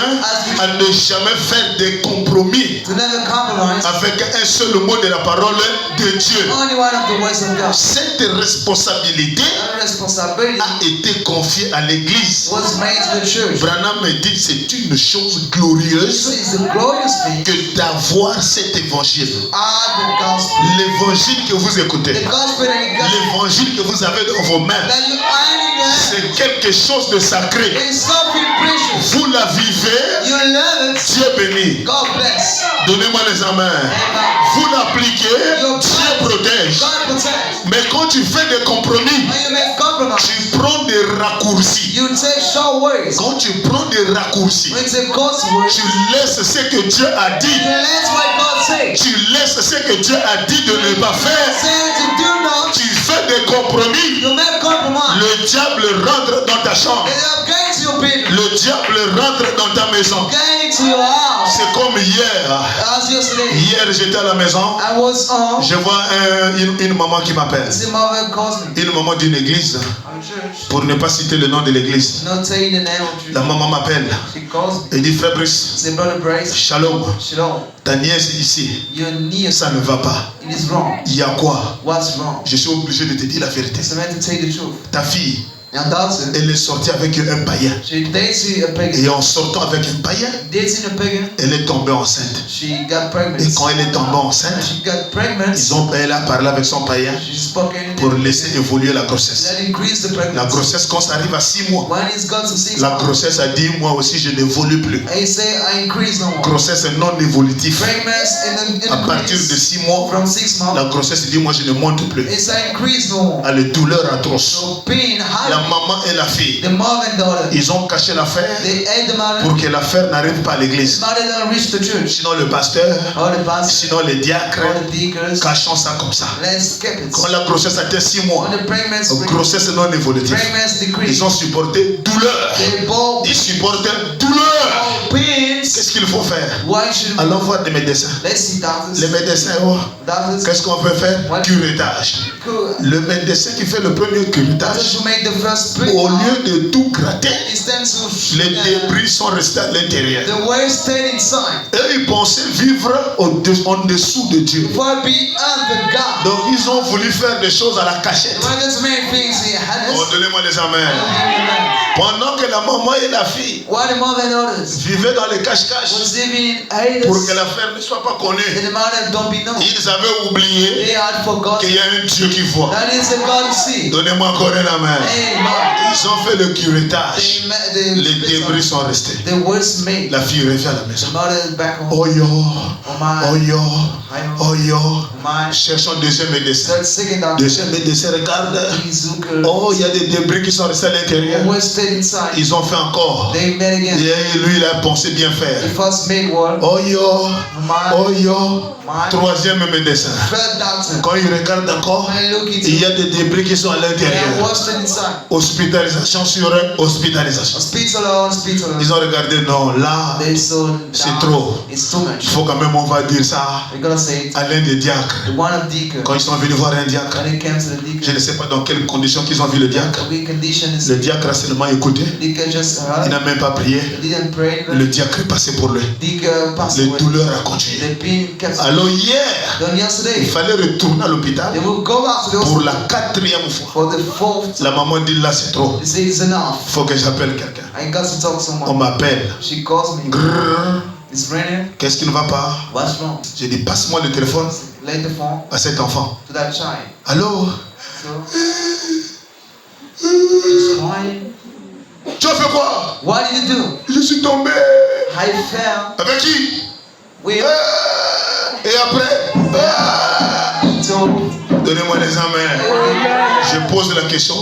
à ne jamais faire des compromis To never compromise. avec un seul mot de la parole de Dieu. Only one of the words of God. Cette responsabilité That responsibility a été confiée à l'église. was made to the church. Branham me dit c'est une chose glorieuse It's a glorious thing. que d'avoir cet évangile. The gospel. L'évangile que vous écoutez, The gospel and the gospel l'évangile que vous avez dans vos mains, that you are in your hand. c'est quelque chose de sacré. It's something precious. Vous la vivez, You love it. Dieu bénit. God bless. Donnez-moi les amens. Vous l'appliquez, Dieu protège. God protect. Mais quand tu fais des compromis, When you make compromise, tu prends des raccourcis. you take short words. Quand tu prends des raccourcis, When you take God's word, tu laisses ce que Dieu a dit. you let what God says. Tu laisses ce que Dieu a dit de ne pas faire. Say to do not. Tu fais des compromis. You make compromise. Le diable rentre dans ta chambre. And I'm going to your bedroom. Le diable rentre dans ta maison. Going to your house. C'est comme hier. As yesterday, Hier, j'étais à la maison. I was on. Je vois une maman qui m'appelle. The mother calls me. Une maman d'une église. I'm church. Pour ne pas citer le nom de l'église. Not saying the name of church. La maman m'appelle. She calls me. Elle dit, frère Brice, Say, Brother Bryce. shalom. Shalom. Ta nièce ici, Your niece. ça ne va pas. It is wrong. Il y a quoi? What's wrong? Je suis obligé de te dire la vérité. So I meant to tell the truth. Ta fille, Your daughter, elle est sortie avec un païen. she dated a pagan. Et en sortant avec un païen, Dating a pagan. elle est tombée enceinte. She got pregnant. Et quand elle est tombée enceinte, She got pregnant. elle a parlé avec son païen She spoke in pour laisser évoluer la grossesse. that increased the La pregnancy. grossesse, quand ça arrive à 6 mois, When it's got to 6 la months, grossesse a dit, moi aussi je n'évolue plus. I say I increase no more. Grossesse non évolutive. Pregnancy À partir de 6 mois, from 6 months. la grossesse dit, moi je ne monte plus. It's I increase no more. Elle a une douleur atroce. So pain, La high. maman et la fille, The mother and daughter, ils ont caché l'affaire they ate the mother. pour que l'affaire n'arrive pas à The l'église. mother don't reach the church. Sinon le pasteur, All the pastors, sinon les diacres, all the deacons, cachons ça comme ça. let's skip it. Quand la grossesse a été 6 mois, When the pregnancy, grossesse non évolutive, pregnancy decrease, ils ont supporté douleur. they both Ils supportent douleur. pains. Qu'est-ce qu'il faut faire? Why should Allons voir des médecins. let's see Les doctors? médecins, oh, Doctors, qu'est-ce qu'on peut faire? What? Curettage. cool. Le médecin qui fait le premier Doctors curettage, who make the first split. au lieu de tout gratter, It's time to les débris sont restés à l'intérieur. the waste stayed inside. Et ils pensaient vivre en dessous de Dieu. For beyond the God. Donc ils ont voulu faire des choses à la cachette. Why does many things he Oh, has? donnez-moi les amens. Pendant que la maman et la fille Why the mother and others vivaient dans les cache-cache was living in haters pour que l'affaire ne soit pas connue, and the mother don't be known. ils avaient oublié They had forgotten. qu'il y a un Dieu qui voit. That is a God to see. Donnez-moi encore une main. Amen. Ils ont fait le curettage. They Les débris sont restés. the worst made. La fille revient à la The maison. mother is back home. Oh yo, Oh my. oh yo, oh yo. My. Cherchons deuxième médecin. Third second doctor. Deuxième médecin regarde. Zucker. Oh, il y a des débris qui sont restés à l'intérieur. Was stayed inside. Ils ont fait encore. They met again. Et lui, il a pensé bien faire. The first made one. Oh yo, My. oh yo. My. Troisième médecin. Third doctor. Quand il regarde encore, When I look into il y a des débris qui sont à they l'intérieur. was stayed inside. Hospitalisation sur hospitalisation. Hospital or hospital. Ils ont regardé, non, là, They saw c'est down. trop. It's too much. Il faut quand même, on va dire ça We're gonna say it. à l'un des diacres. The one of deacon. Quand ils sont venus voir un diacre, When it came to the je deacon. ne sais pas dans quelles conditions qu'ils ont vu le diacre. We conditions. Le diacre a seulement écouté. Deacon just Il n'a même pas prié. didn't pray. Le diacre est passé pour lui. Deacon passed Les away. douleurs a continué. The pain kept. Alors hier, Then il yesterday, fallait retourner à l'hôpital they will go back to the pour hospital la 4e fois. for the fourth. La maman dit là c'est trop. They say it's enough. Il faut que j'appelle quelqu'un. I got to talk to On someone. m'appelle. She calls me. Grrr. It's raining. Qu'est-ce qui ne va pas? What's wrong? J'ai dit passe-moi le téléphone Lay the phone à cet enfant. to that child. Allô? So she's crying. Tu as fait quoi? What did you do? Je suis tombé. I fell. Avec qui? We Et après? so Donnez-moi les amens. Je pose la question.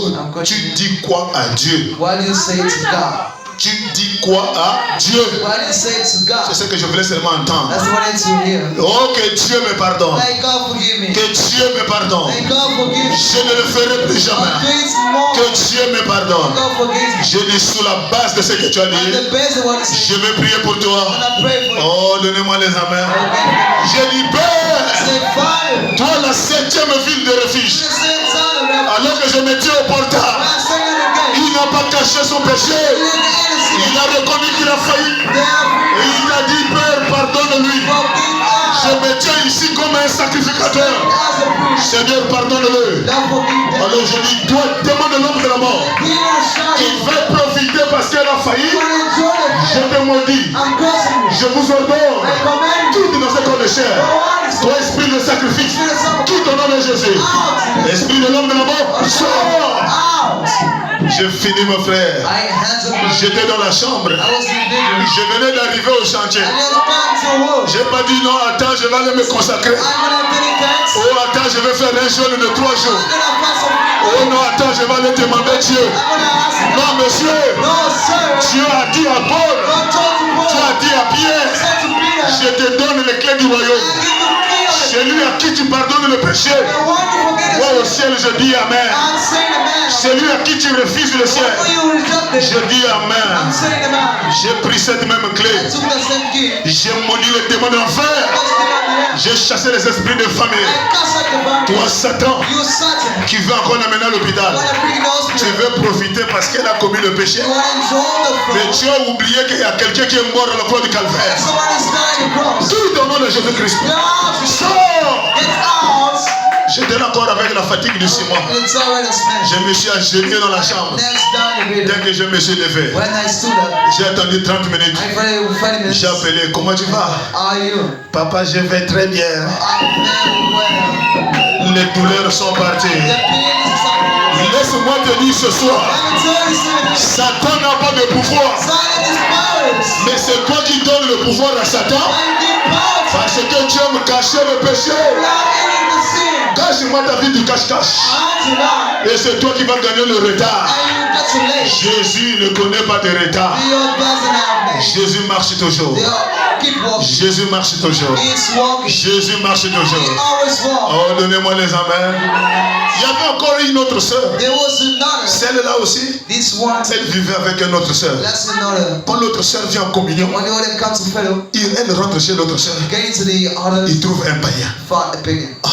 Tu dis quoi à Dieu? what do you say to God? Tu dis quoi à Dieu? What do you say to God? C'est ce que je voulais seulement entendre. That's what I need to hear. Oh, que Dieu me pardonne. May God forgive me. Que Dieu me pardonne. May God forgive me. Je ne le ferai plus I'll do jamais. it more. Que Dieu me pardonne. God forgive me. Je dis sous la base de ce que tu as On dit, the base of what you say. je vais prier pour toi. And I pray for you. Oh, donnez-moi les amens. Je dis, Père, Say fire. toi la 7e ville de refuge. The same time that Alors que je me tiens au portail, I'm saying it again. il n'a pas caché son péché. Il a reconnu qu'il a failli. Et il a dit, Père, pardonne-lui. Je me tiens ici comme un sacrificateur. Seigneur, pardonne-le. Alors je dis, toi, demande l'homme de la mort. Il va profiter parce qu'elle a failli. Je te maudis. Je vous ordonne. Quitte dans ce corps de chair. Toi, esprit de sacrifice. Quitte au nom de Jésus. Esprit de l'homme de la mort. Sors. J'ai fini, mon frère. J'étais dans la chambre. Je venais d'arriver au chantier. J'ai pas dit non, attends, je vais aller me consacrer. Oh, attends, je vais faire un jeûne de 3 jours. Oh non, attends, je vais aller demander Dieu. Non, monsieur. Dieu a dit à Paul. Dieu a dit à Pierre. Je te donne les clés du royaume. Celui à qui tu pardonnes le péché. Moi au ciel, je dis Amen. Celui à qui tu refuses le ciel. Je dis Amen. J'ai pris cette même clé. J'ai maudit les démons d'enfer. J'ai chassé les esprits de famille. Toi, Satan, qui veut encore l'amener à l'hôpital. Tu veux profiter parce qu'elle a commis le péché. Mais tu as oublié qu'il y a quelqu'un qui est mort à la croix du calvaire. Tout au nom de Jésus-Christ. J'étais encore avec la fatigue du 6 mois. Je me suis agenouillé dans la chambre. Dès que je me suis levé, j'ai attendu 30 minutes. J'ai appelé, comment tu vas? Papa, je vais très bien. Les douleurs sont parties. Laisse-moi te dire ce soir, Satan n'a pas de pouvoir. Mais c'est toi qui donnes le pouvoir à Satan. Parce que tu aimes cacher le péché. Cache-moi ta vie du cache-cache. Et c'est toi qui vas gagner le retard. Jésus ne connaît pas de retard. Jésus marche toujours. Jésus marche toujours. Jésus marche toujours. Oh, donnez-moi les amens. Il y avait encore une autre sœur. Celle-là aussi, elle vivait avec une autre sœur. Quand l'autre sœur vient en communion, elle rentre chez l'autre sœur. Il trouve un païen. Ah,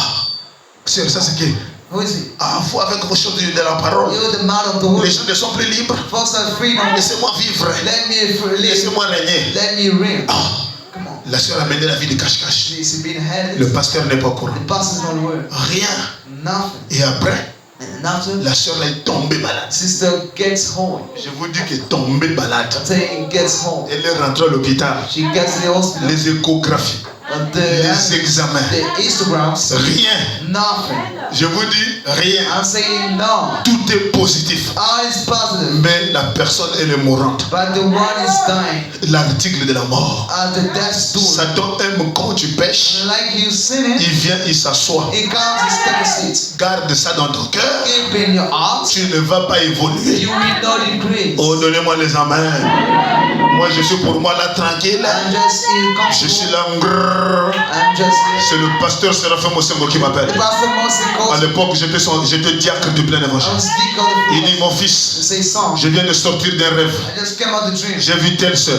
sœur, ça c'est qui? Ah, faut avec vos choses de la parole. Les gens ne sont plus libres. Laissez-moi vivre. Laissez-moi régner. Ah, la sœur a mené la vie de cache-cache. Le pasteur n'est pas au courant. Rien. Et après, la sœur est tombée malade. Je vous dis qu'elle est tombée malade. Elle est rentrée à l'hôpital. Les échographies. Les examens. Rien. Je vous dis rien. Tout est positif. Mais la personne elle est mourante. L'article de la mort. Satan aime quand tu pêches. Il vient, il s'assoit. Garde ça dans ton cœur. Tu ne vas pas évoluer. Oh, donnez-moi les amens. Moi je suis pour moi là tranquille. Je suis là. C'est le pasteur Séraphin Mosengo qui m'appelle. À l'époque, j'étais diacre du plein évangile. Il dit, mon fils, je viens de sortir d'un rêve. J'ai vu telle sœur.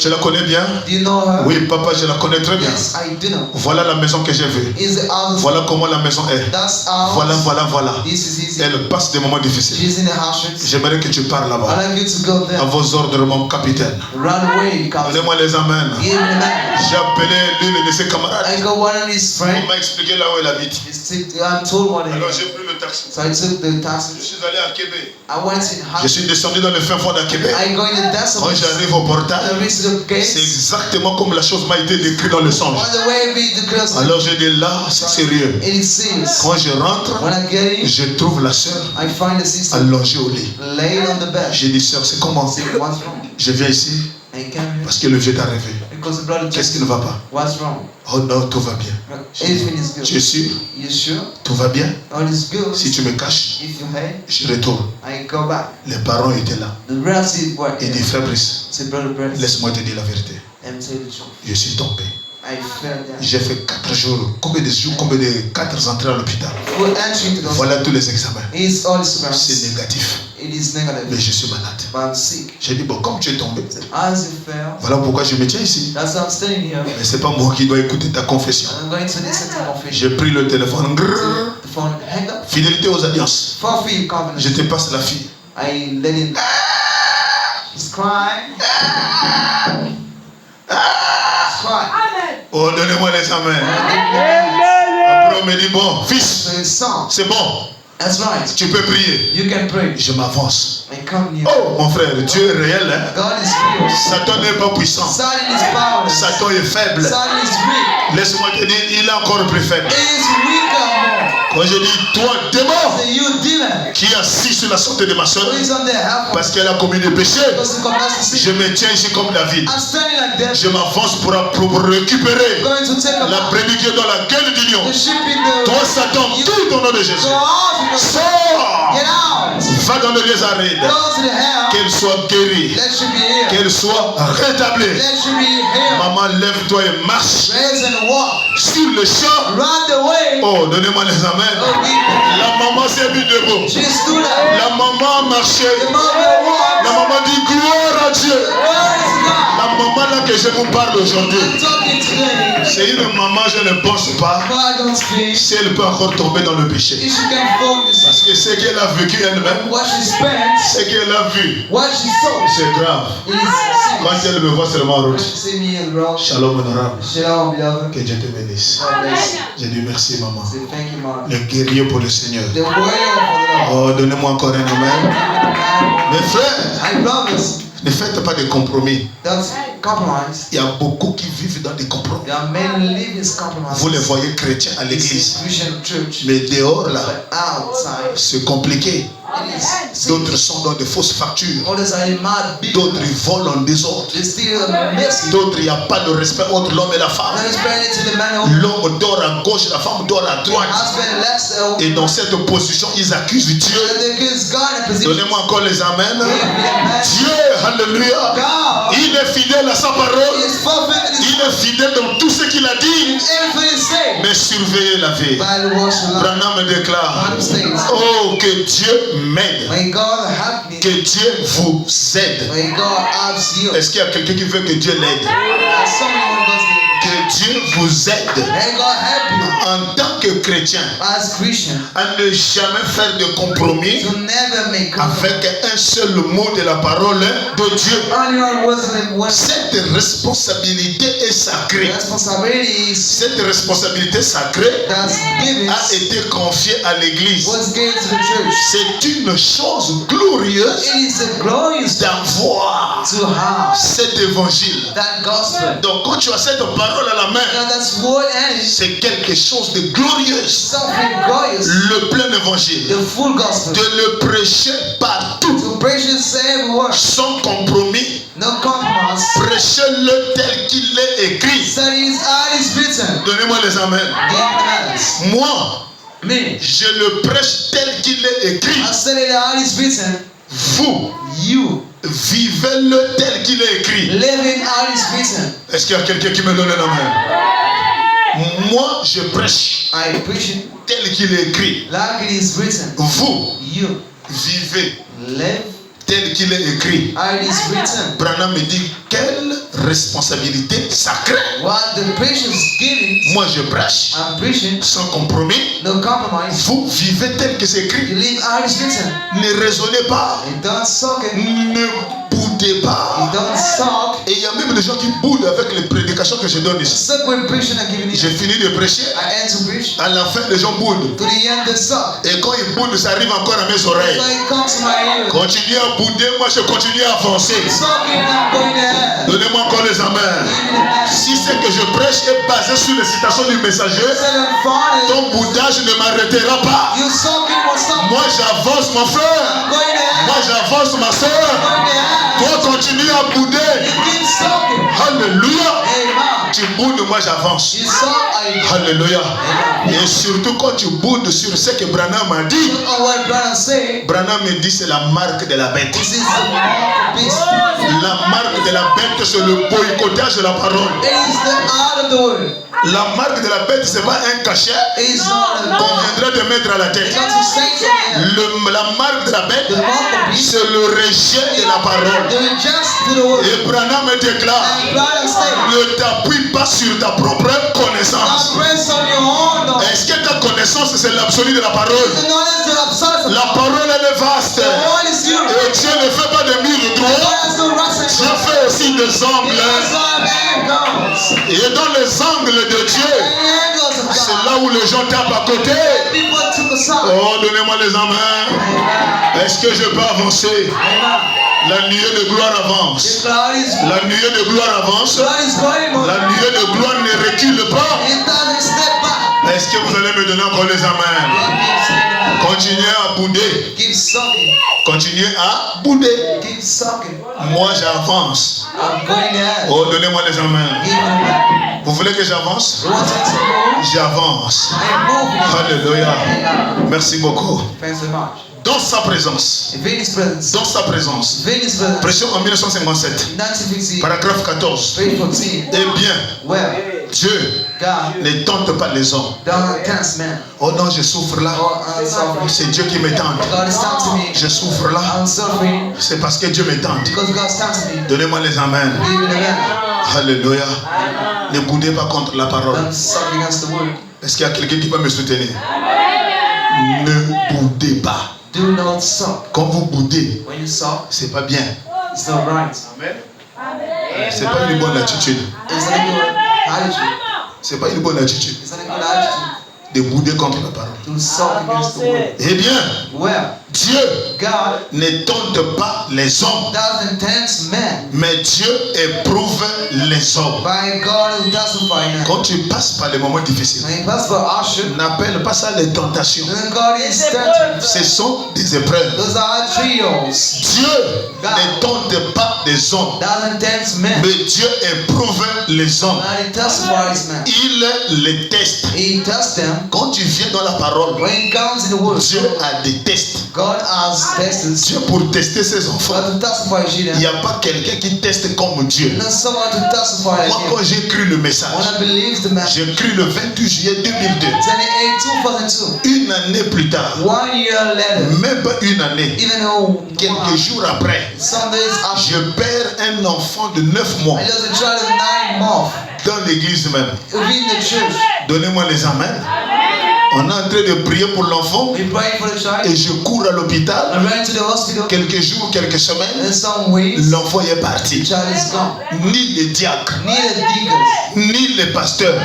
Tu la connais bien? Oui, papa, je la connais très bien. Voilà la maison que j'ai vue. Voilà comment la maison est. Voilà. Elle passe des moments difficiles. J'aimerais que tu parles là-bas. À vos ordres, mon capitaine. Donnez-moi les amens. J'ai appelé l'une de ses camarades. Il m'a expliqué là où elle habite. Alors j'ai pris le taxi. Je suis allé à Québec. Je suis descendu dans le fin fond de Québec. Quand j'arrive au portail, c'est exactement comme la chose m'a été décrite dans le songe. Alors j'ai dit là, c'est sérieux. Quand je rentre, je trouve la sœur allongée au lit. J'ai dit, sœur, c'est comment? Je viens ici parce que le vieux est arrivé. Because the blood of Qu'est-ce qui Jesus. ne va pas? What's wrong? Oh non, tout va bien. Everything is good. Tu es sûr? You sure? Tout va bien? All is good. Si tu me caches, If you hate, je retourne. I go back. Les parents étaient là. The relatives were Il dit, here. frère Brice, Say, brother, brother, laisse-moi te dire la vérité. let me tell you the truth. Je suis tombé. I fell down. J'ai fait 4 jours. Combien de jours? Combien de 4 entrées à l'hôpital? We're entering to the Voilà tous les examens. It's all C'est expense. négatif. It is Mais negative. je suis malade. But I'm sick. J'ai dit, bon, comme tu es tombé, As you fell, voilà pourquoi je me tiens ici. that's why I'm standing here. Mais c'est pas moi qui dois écouter ta confession. I'm going to listen to confession. J'ai pris le téléphone. Grrr. The phone hang up. Fidélité aux alliances. Fulfill covenant. Je te passe la fille. I let him. He's crying. He's crying. Oh, donnez-moi les amens. Après, on me dit, bon, fils, So his son. c'est bon. That's right. Tu peux prier. You can pray. Je m'avance. I come near. Oh, mon frère, Dieu est réel. Hein? God is real. Satan n'est pas puissant. Satan is powerless. Satan est faible. Satan is weak. Laisse-moi te dire, il est encore plus faible. He is weaker more. Quand je dis, toi, démon, Say, you demon. qui est assis sur la santé de ma soeur, Who is on there? Help parce qu'elle a commis des péchés, because he commits to je sin. me tiens ici comme David. I'm standing like that. Je m'avance pour récupérer Going to take a la brebis qui est dans la gueule du lion. the sheep in the. Toi, Satan, tout au nom de Jésus. Go out. Because Sors! get out. Va dans le lieu aride. Go to the hell. Qu'elle soit guérie. Let you be here. Qu'elle soit rétablie. Let you be here. Maman, lève-toi et marche Raise and walk. sur le champ. Run the way. Oh, donnez-moi les amens. Oh, people. La maman s'est mise debout. She stood up. La maman a marché. The mother walked. La maman dit gloire à Dieu. Where is God? La maman là que je vous parle aujourd'hui, I'm talking today. c'est une maman, je ne pense pas God don't speak. si elle peut encore tomber dans le péché. If she can focus Parce que ce qu'elle a vécu elle-même, what she spent, ce qu'elle a vu, what she saw, c'est grave. it is Quand elle me voit seulement en When route. she see me in the road, Shalom honorable. shalom, beloved. Que Dieu te bénisse. God bless you. J'ai dit merci maman. Say thank you, Mom. Le guerrier pour le Seigneur. The warrior for the Lord. Oh, donnez-moi encore un amen. Mes frères, My brothers, ne faites pas de compromis. don't compromise. Il y a beaucoup qui vivent dans des compromis. There are many who live in compromise. Vous les voyez chrétiens à l'église. Christian church, Mais dehors là, but outside, c'est compliqué. it is. D'autres sont dans de fausses factures. Others are in mad big. D'autres ils volent en désordre. They still messy. D'autres il n'y a pas de respect entre l'homme et la femme. There is barely to the man who L'homme dort à gauche, la femme dort à the droite. husband left Et dans cette position, ils accusent Dieu. they accuse God in a position. Donnez-moi encore les amens. Give me a man. Dieu, alléluia. God Il est fidèle à sa parole. is fulfilling his Il est fidèle dans tout ce qu'il a dit. everything he said. Mais surveillez la vie. By the wash of love. Branham déclare, God states, oh, que Dieu m'aide. may God help me. Que Dieu vous aide. May God help you. Est-ce qu'il y a quelqu'un qui veut que Dieu l'aide? As someone who goes Que Dieu vous aide may God help you en tant que chrétien as Christian à ne jamais faire de compromis to never make compromise. avec un seul mot de la parole de Dieu. Only one Muslim when Cette responsabilité est sacrée. responsibility is Cette responsabilité sacrée that's given a été confiée à l'Église. was given to the church. C'est une chose glorieuse It is a glorious d'avoir to have cet évangile. that gospel. Donc quand tu as cette parole à la main, Now that's what is c'est quelque chose de glorieux. something glorious. Le plein évangile. The full gospel. De le prêcher partout, To preach it everywhere. sans compromis. No compromise. Prêchez-le tel qu'il est écrit. Study is all is written. Donnez-moi les amens. Give the Moi, me. je le prêche tel qu'il est écrit. I study that all is written. Vous, You vivez-le tel qu'il est écrit. living all is written. Est-ce qu'il y a quelqu'un qui me donne la main? Moi, je prêche I preach it tel qu'il est écrit. like it is written. Vous, You vivez live tel qu'il est écrit. all is written. Branham me dit, quelle responsabilité sacrée. What the preacher is giving, Moi, je prêche I'm preaching. sans compromis. No compromise. Vous vivez tel que c'est écrit. You live all is written. Ne raisonnez pas. You don't suck it. Ne boudez You pas. don't suck. Et il y a même des gens qui boudent avec les prédications que je donne ici. Suck when preaching and giving J'ai it. fini de prêcher. I end to preach. À la fin, les gens boudent. To the end, they suck. Et quand ils boudent, ça arrive encore à mes So oreilles. it comes to my ear. Continuez à bouder, moi je continue à avancer. Sucking, I'm going to hell. Donnez-moi encore les amens. Si ce que je prêche est basé sur les citations du messager, ton boudage ne m'arrêtera pas. You sucking will stop. Moi j'avance, mon frère. I'm going to hell. Moi j'avance ma soeur. Toi continue à bouder. Alléluia. Tu boudes, moi j'avance. Alléluia. Et surtout quand tu boudes sur ce que Branham a dit. Branham me dit c'est la marque de la bête. La marque de la bête c'est le boycottage de la parole. La marque de la bête c'est pas un cachet qu'on viendrait de mettre à la tête. La marque de la bête c'est le rejet de la parole. Et Branham me déclare, ne t'appuie pas sur ta propre connaissance. Est-ce que ta connaissance c'est l'absolu de la parole? La parole elle est vaste. Et Dieu ne fait pas de murs de droit. Dieu fait aussi des angles. Et dans les angles de Dieu, c'est là où les gens tapent à côté. Oh, donnez-moi les amens. Est-ce que je peux avancer? La nuée de gloire avance. La nuée de gloire avance. La nuée de gloire ne recule pas. Est-ce que vous allez me donner encore les amens? Continuez à bouder. Continuez à bouder. Moi j'avance. Oh, donnez-moi les amens. Vous voulez que j'avance? J'avance. Alléluia. Merci beaucoup. Dans sa présence. Dans sa présence. Prêchons en 1957. Paragraphe 14. Eh bien, Dieu ne tente pas les hommes. Oh non, je souffre là. C'est Dieu qui me tente. Je souffre là. C'est parce que Dieu me tente. Donnez-moi les amens. Alléluia. Ne boudez pas contre la parole. Est-ce qu'il y a quelqu'un qui peut me soutenir? Ne boudez pas. Quand vous boudez, c'est pas bien. C'est pas une bonne attitude. C'est pas une bonne attitude de bouder contre la parole. Eh bien, Dieu ne tente pas les hommes, mais Dieu éprouve les hommes. Quand tu passes par les moments difficiles, n'appelle pas ça les tentations. Ce sont des épreuves. Dieu ne tente pas les hommes, mais Dieu éprouve les hommes. Il les teste. Quand tu viens dans la parole, Dieu a des tests. Dieu pour tester ses enfants. Il n'y a pas quelqu'un qui teste comme Dieu. Moi quand j'ai cru le message, j'ai cru le 28 juillet 2002. Une année plus tard, même pas une année, quelques jours après, je perds un enfant de 9 mois dans l'église même. Donnez-moi les amens. On est en train de prier pour l'enfant et je cours à l'hôpital. Quelques jours, quelques semaines, l'enfant est parti. Ni les diacres, ni les pasteurs,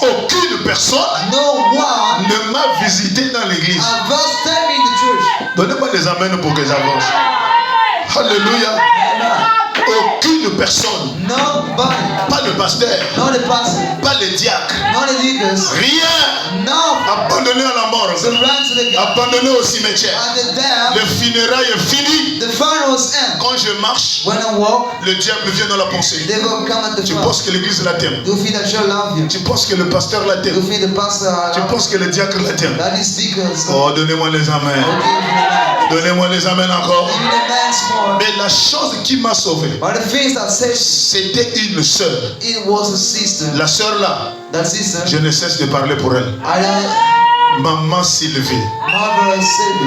aucune personne ne m'a visité dans l'église. Donnez-moi des amens pour que j'avance. Alléluia. Aucune personne, pas le pasteur, pas les diacres, rien, abandonné à la mort, abandonné au cimetière. Le funérail est fini. Quand je marche, le diable vient dans la pensée. Tu penses que l'église la t'aime. Tu penses que le pasteur la t'aime. Tu penses que le diacre la t'aime. Oh, donnez-moi les amens. Donnez-moi les amens encore. Mais la chose qui m'a sauvé, c'était une sœur. La sœur là, je ne cesse de parler pour elle. Maman Sylvie,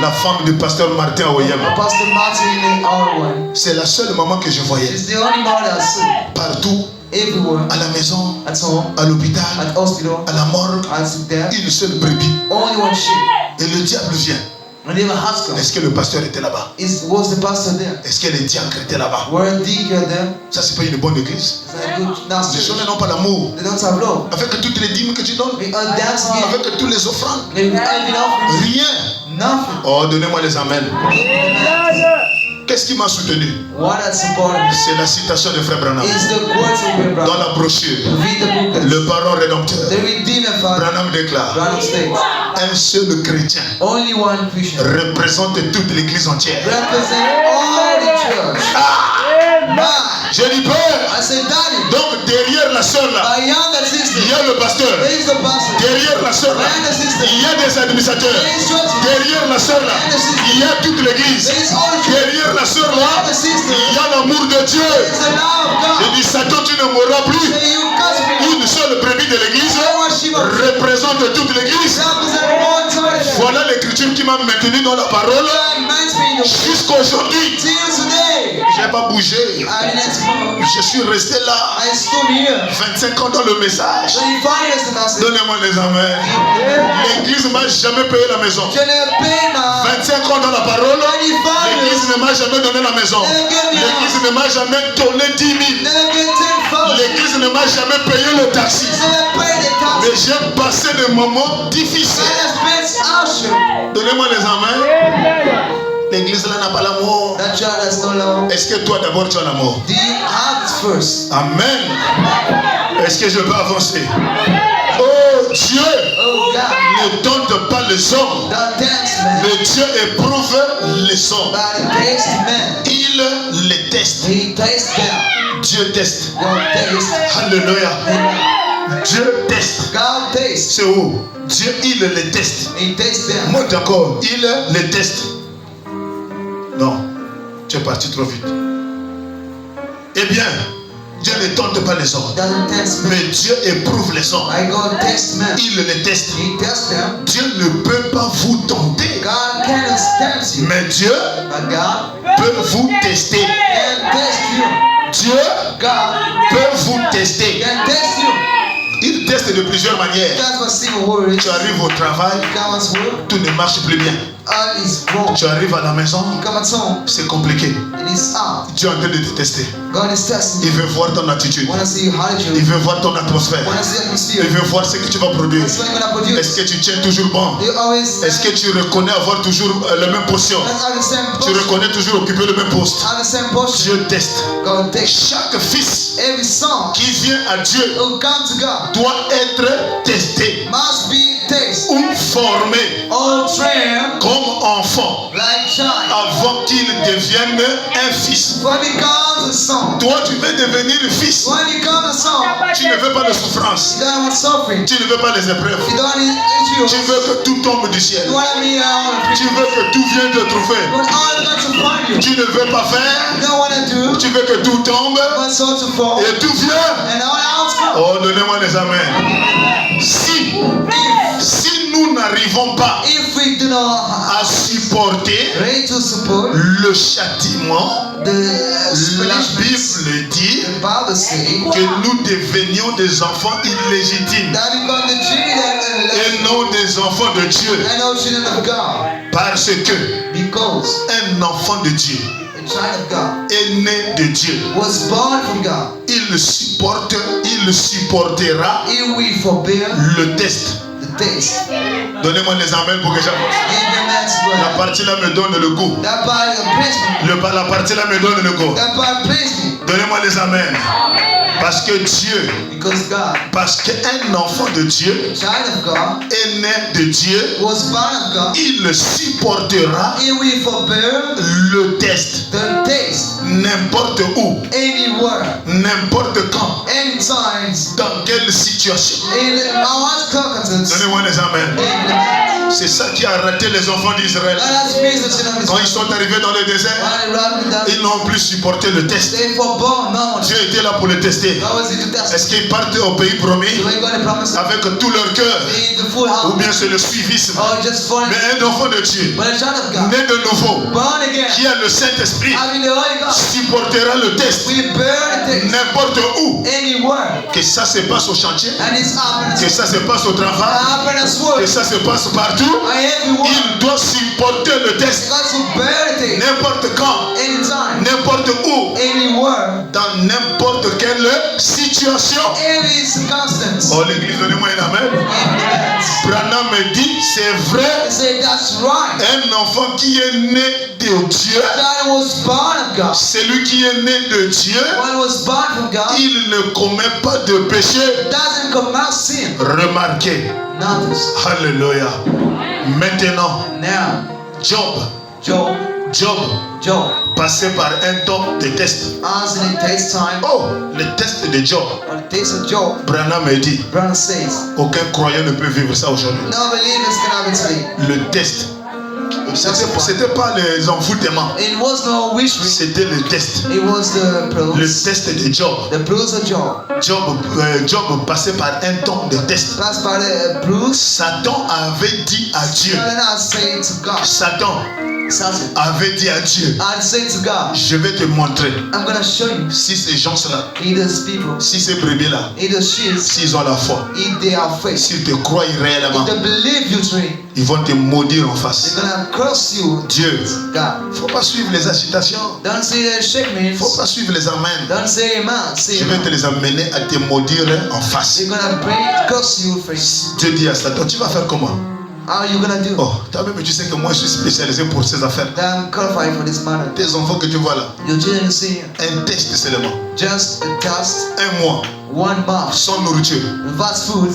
la femme du pasteur Martin Oyama. C'est la seule maman que je voyais. Partout, à la maison, à l'hôpital, à la morgue, une seule brebis. Et le diable vient. Est-ce que le pasteur était là-bas? Est-ce que les diacres étaient là-bas? Ça, c'est pas une bonne église. Les gens n'ont pas l'amour. Avec toutes les dîmes que tu donnes, avec tous les offrandes, rien. Oh, donnez-moi les amens. Qu'est-ce qui m'a soutenu? C'est la citation de Frère Branham. Dans la brochure, le parent rédempteur, Branham déclare: Un seul chrétien Only one Christian représente toute l'église entière. represent all the church. Je dis père. I said, Daddy, Donc derrière la sœur là, my younger sister, il y a le pasteur. there is the pastor. Derrière la sœur là, My younger sister, il y a des administrateurs. there is church. Derrière la sœur là, il y a toute l'église. There is all the church. Derrière la sœur My là, younger sister, il y a l'amour de Dieu. there is the love of Je God. dis Satan, tu ne mourras plus. Say you curse me. Une seule brebis de l'église I worship of représente toute l'église. represent one church. Voilà l'écriture qui m'a maintenu dans la parole God reminds me in the jusqu'à aujourd'hui. till today. Je n'ai pas bougé. I didn't move. Je suis resté là. I stood here. 25 ans dans le message. 25 years in message. Donnez-moi les amens. L'église ne m'a jamais payé la maison. Je n'ai payé ma 25 ans dans la parole. L'église ne m'a jamais donné la maison. L'église ne m'a jamais donné 10 000. never get 10,000. L'église ne m'a jamais payé le taxi. Never paid the Mais tax. j'ai passé des moments difficiles. I spent hours. Donnez-moi les amens. L'église là n'a pas l'amour. That child has no love. Est-ce que toi d'abord tu as l'amour? Do you have it first? Amen. Est-ce que je peux avancer? Oh Dieu Oh God. ne tente pas les hommes. Don't test man. Mais Dieu éprouve les hommes. But he tastes man. Il les teste. He tastes them. Dieu teste. God tastes. Alléluia. Dieu teste. God tastes. C'est où? Dieu, il les teste. He tastes them. Monte encore. Il les teste. Non, tu es parti trop vite. Eh bien, Dieu ne tente pas les hommes. Doesn't test man. Mais Dieu éprouve les hommes. I God tastes man. Il les teste. He tests them. Dieu ne peut pas vous tenter. God cannot tempt you. Mais Dieu But God peut vous tester. can test you. Dieu God peut vous tester. can test you. Il teste de plusieurs manières. That's what single word is. Tu arrives au travail, Come at work. tout ne marche plus bien. All is wrong. Tu arrives à la maison, Come at home. c'est compliqué. It is hard. Dieu est en train de te tester. God is testing Il you. veut voir ton attitude. Wanna see how Il you. veut voir ton atmosphère. Wanna see Il atmosphere. veut voir ce que tu vas produire. That's what you're gonna produce. Est-ce que tu tiens toujours bon? You always Est-ce que tu reconnais avoir toujours la même position? have the same Tu posture. reconnais toujours occuper le même poste? Have the same posture. Dieu teste. God takes Chaque fils every son qui vient à Dieu who come to God doit être testé must be tasted ou formé or trained comme enfant like child. avant qu'il devienne un fils. When he becomes a son, Toi, tu veux devenir fils. when he becomes a son, Tu ne veux pas de souffrance. you don't want suffering. Tu ne veux pas les épreuves. You don't need issues. Tu veux que tout tombe du ciel. You want to be Tu veux que tout vienne te trouver. But all got to find you. Tu ne veux pas faire. You don't want to do. Tu veux que tout tombe. But so to fall. Et tout vient. And all outcome. Oh, donnez-moi des amens. Si nous n'arrivons pas If we do not à supporter ready to support le châtiment, the la punishments, Bible dit the Bible says que nous devenions des enfants illégitimes that we become the children et non des enfants de Dieu. and no children of God. Parce que Because un enfant de Dieu a child of God est né de Dieu. was born from God. Il supportera He will forbear le test. the taste. Donnez-moi les amens pour que j'avance. Give the man's La word. partie là me donne le goût. That part please me. La partie là me donne le goût. That part please me. Donnez-moi les amens. Parce que Dieu, Because God, parce qu'un enfant de Dieu child of God, est né de Dieu, was born of God. il supportera He will forbear le test the taste n'importe où, anywhere, n'importe quand, anytime, dans quelle situation. in our circumstances. Donnez-moi les amens. C'est ça qui a raté les enfants d'Israël. That's the reason Quand ils sont arrivés dans le désert, ils n'ont plus supporté le test. they forbore no. Dieu était là pour le tester. God was to test. Est-ce qu'ils partent au pays promis So we're going to promise avec tout leur cœur be the full ou house bien c'est le suivisme? or just for Mais un enfant de Dieu, but a child of God, né de nouveau, born again, qui a le Saint-Esprit, having the Holy Ghost, supportera le test will bear the taste n'importe où. anywhere. Que ça se passe au chantier, And it's happening. que ça se passe au travail, Happen as que well. ça se passe partout. And everyone. Il doit supporter le test God to bear the taste n'importe quand, anytime, n'importe où, anywhere, dans n'importe quelle situation. every circumstance. Oh, l'église, donnez-moi un amen. Branham me dit, c'est vrai, He said that's right. un enfant qui est né de Dieu, God was born of God. celui qui est né de Dieu, One was born from God. il ne commet pas de péché. Doesn't commit sin. Remarquez, Notice. alléluia. Maintenant, Now, Job Job, passait par un temps de test. as in it takes time, Oh, le test de Job. or the days of Job, Branham a dit, Brown says, aucun croyant ne peut vivre ça aujourd'hui. no believers can have it today. Le test. C'était pas les envoûtements. It was no wishing, C'était le test. it was the Le bruise. test de Job. The bruise of Job. Job passait par un temps de test. Passed by the bruise. Satan avait dit à Dieu. Satan had said to God, Satan avait dit à Dieu, I'd say to God, je vais te montrer I'm going to show you, si ces gens-là, either people, si ces brebis-là, either sheep, s'ils ont la foi, if they are faith, s'ils te croient réellement, if they believe you truly, ils vont te maudire en they're face. going to curse you, Dieu, God. faut pas suivre les agitations, Don't say shake me. faut pas suivre les amens. Don't say amen. Say Je vais te amen. les amener à te maudire en face. They're going to curse you face. Dieu dit à Satan, tu vas faire comment? How are you going to do? Oh, toi-même tu sais que moi je suis spécialisé pour ces affaires. I'm qualified for this matter. Tes enfants que tu vois là, Your children see un test seulement, just a test, 1 mois, 1 month, sans nourriture. fast food.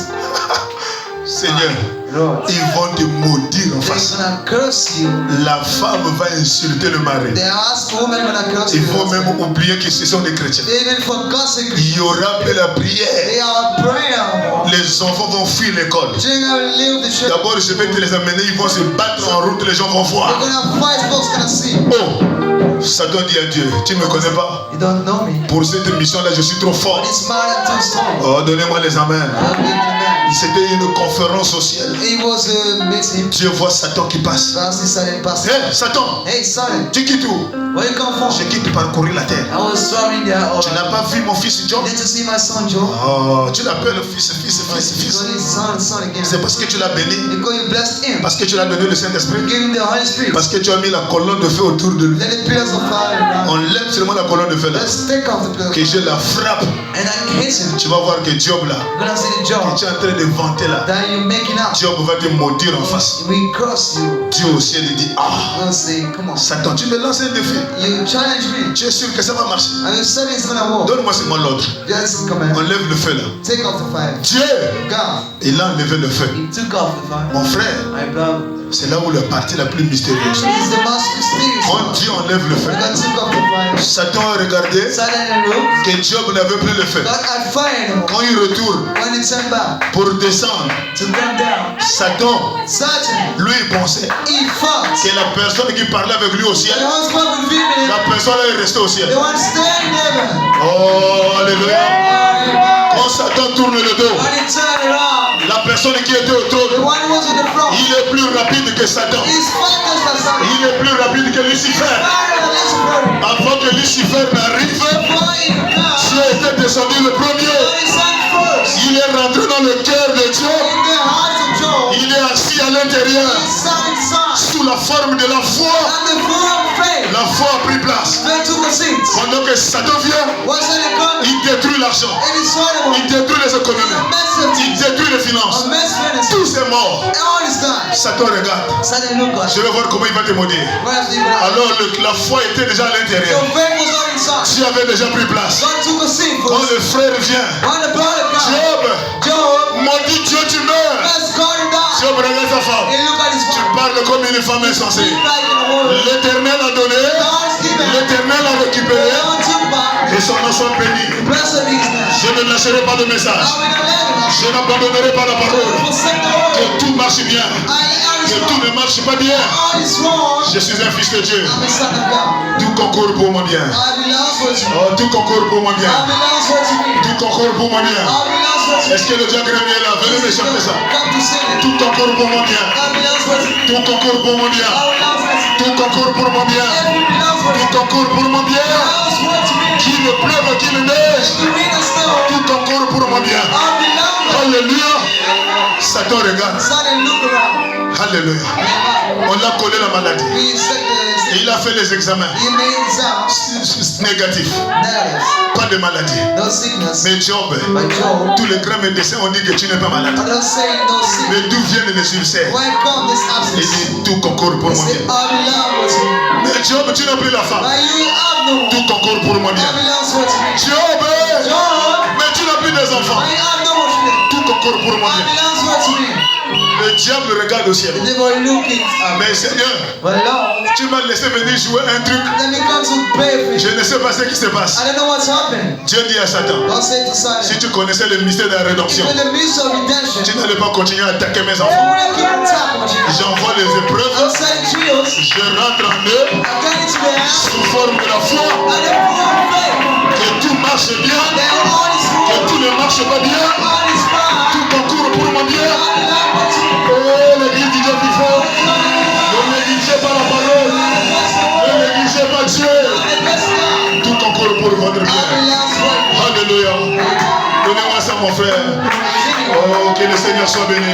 Seigneur, Lord, ils vont te maudire en they're face. going to curse you. La femme va insulter le mari. They ask women going to curse Ils you. vont même oublier que ce sont des chrétiens. They even forgot secret. Il y aura plus la prière. They are a prayer. Les enfants vont fuir l'école. Children will leave the church. D'abord, je vais te les amener. Ils vont se battre en route. Les gens vont They're voir. going to fight, folks going to see. Oh, Satan dit à Dieu, tu ne me connais pas. You don't know me. Pour cette mission-là, je suis trop fort. It's man too strong. Oh, donnez-moi les amens. I'll give you that. C'était une conférence au ciel. It was a meeting. Dieu voit Satan qui passe. Pastor Satan, Pastor. Hé, Satan, Hey, Satan, tu quittes où? where you come from? Je quitte parcourir la terre. I was traveling there. Tu n'as pas vu mon fils Job? Did you see my son Joe? Oh, tu l'appelles fils. Because his son again. C'est parce que tu l'as béni. Because you blessed him. Parce que tu l'as donné le Saint-Esprit. Give him the Holy Spirit. Parce que tu as mis la colonne de feu autour de lui. Let the pillars of fire around. On lève seulement la colonne de feu là. Let's take off the pillars. Que je la frappe. And I hit him. Tu vas voir que Job là, You're gonna see the que Job tu es en train de vanter là, that you're making up. Job va te maudire en face. We curse you. Dieu au ciel il dit, ah, We'll say, come on. Satan, tu me lances un défi. You challenge me. Tu es sûr que ça va marcher? And you said it's gonna work. Donne-moi seulement l'ordre. Just come on. On lève le feu là. Take off the fire. Dieu, God, il a enlevé le feu. he took off the fire. Mon frère, My brother. c'est là où la partie la plus mystérieuse. He's the most mysterious Quand one. Dieu enlève le feu, God took off the fire. Satan a regardé Satan looked. que Job n'avait plus le feu. God had fire in him. Quand il retourne When he turned back pour descendre, to come down, Satan, Satan, lui, il pensait he thought que la personne qui parlait avec lui au ciel, the one spoke with him, la personne est restée au ciel. the one staying in heaven. Oh, alléluia. Quand Satan tourne le dos, When he turned around, la personne qui était au the trône, one who was in the front, il est plus rapide que Satan. he's focused on Satan. Il est plus rapide que Lucifer. Fire than Lucifer. Avant que Lucifer n'arrive, Before he could come, Dieu était descendu le premier. God is on first. Il est rentré dans le cœur de Dieu. In the heart of Job, Il est assis à l'intérieur he sang inside. sous la forme de la foi. And the full of faith, La foi a pris place. they took a seat. Pendant que Satan vient, Once they come, il détruit l'argent. and he saw them Il détruit les économies. a mess Il détruit les finances. a mess furnace. Tout est mort. All is done. Satan regarde. Satan looked at Je vais voir comment il va te maudire. where's the ground? Alors la foi était déjà à So l'intérieur. faith was all inside. Dieu avait déjà pris place. God took a seat for Quand us. le frère vient, When the brother comes, Job, Job, maudit Dieu, tu meurs. let's go and die. Job regarde sa femme. He looked at his Tu wife. parles comme une femme insensée. He's like in the world. L'Éternel a donné, God's given. l'Éternel a récupéré, God took back. et son nom soit béni. Blessed is his name. Je ne lâcherai pas de message. I will not let him. Je n'abandonnerai pas la parole. Forsake the world. Que tout marche bien. All Que is tout wrong. ne marche pas bien. All is wrong. Je suis un fils de Dieu. I'm a son of God. Tout concourt pour mon bien. I belong to you. Oh, tout concourt pour mon bien. I belong to me. Tout concourt pour mon bien. I belong to you. Est-ce que le diagramme est là? Venez me chanter ça. Come to sing it. Tout concourt pour mon bien. I belong to you. Tout concourt pour mon bien. I belong to you. Tout concourt pour mon bien. Every belongs to you. Tout concourt pour mon bien. Belongs to me. Qu'il ne pleuve, qu'il neige. The rain and snow. Tout concourt pour mon bien. I belong to you. Alléluia. Satan regarde. Suddenly look around. Alléluia. On l'a collé la maladie. He said Et il a fait les examens. he made exams. Négatifs. Negatives. Pas de maladie. No sickness. Mais Job, But Job, tous les grands médecins ont dit que tu n'es pas malade. I don't say no sickness. Mais d'où viennent les ulcères? When come this Il absence? dit tout concourt pour He mon said, bien. I belong to you. Mais Job, tu n'as plus la femme. But you have no one. Tout concourt pour mon I bien. belong to me. Job, Job, mais tu n'as plus des enfants. I have no one to me. Tout concourt pour mon I bien. belong to me. Le diable regarde au ciel. The devil looking. Ah, mais Seigneur, But Lord, tu m'as laissé venir jouer un truc. then he comes with baby. Je ne sais pas ce qui se passe. I don't know what's happened. Dieu dit à Satan, God said to si Satan, tu connaissais le mystère de la rédemption, in the midst of redemption, tu n'allais pas continuer à attaquer mes you enfants. will keep attacking my children. J'envoie les I'm épreuves, sending trials. je rentre en eux I get into their house. sous forme de la foi. And they full of faith. Que tout marche bien, Their all is que full. tout ne marche pas bien, All is fine. tout concourt pour mon bien. All is happy. Oh, l'église du Dieu vivant, ne négligez pas la parole, ne négligez pas Dieu. Tout concourt pour votre bien. Alléluia. Donnez-moi ça, mon frère. Oh, que le Seigneur soit béni.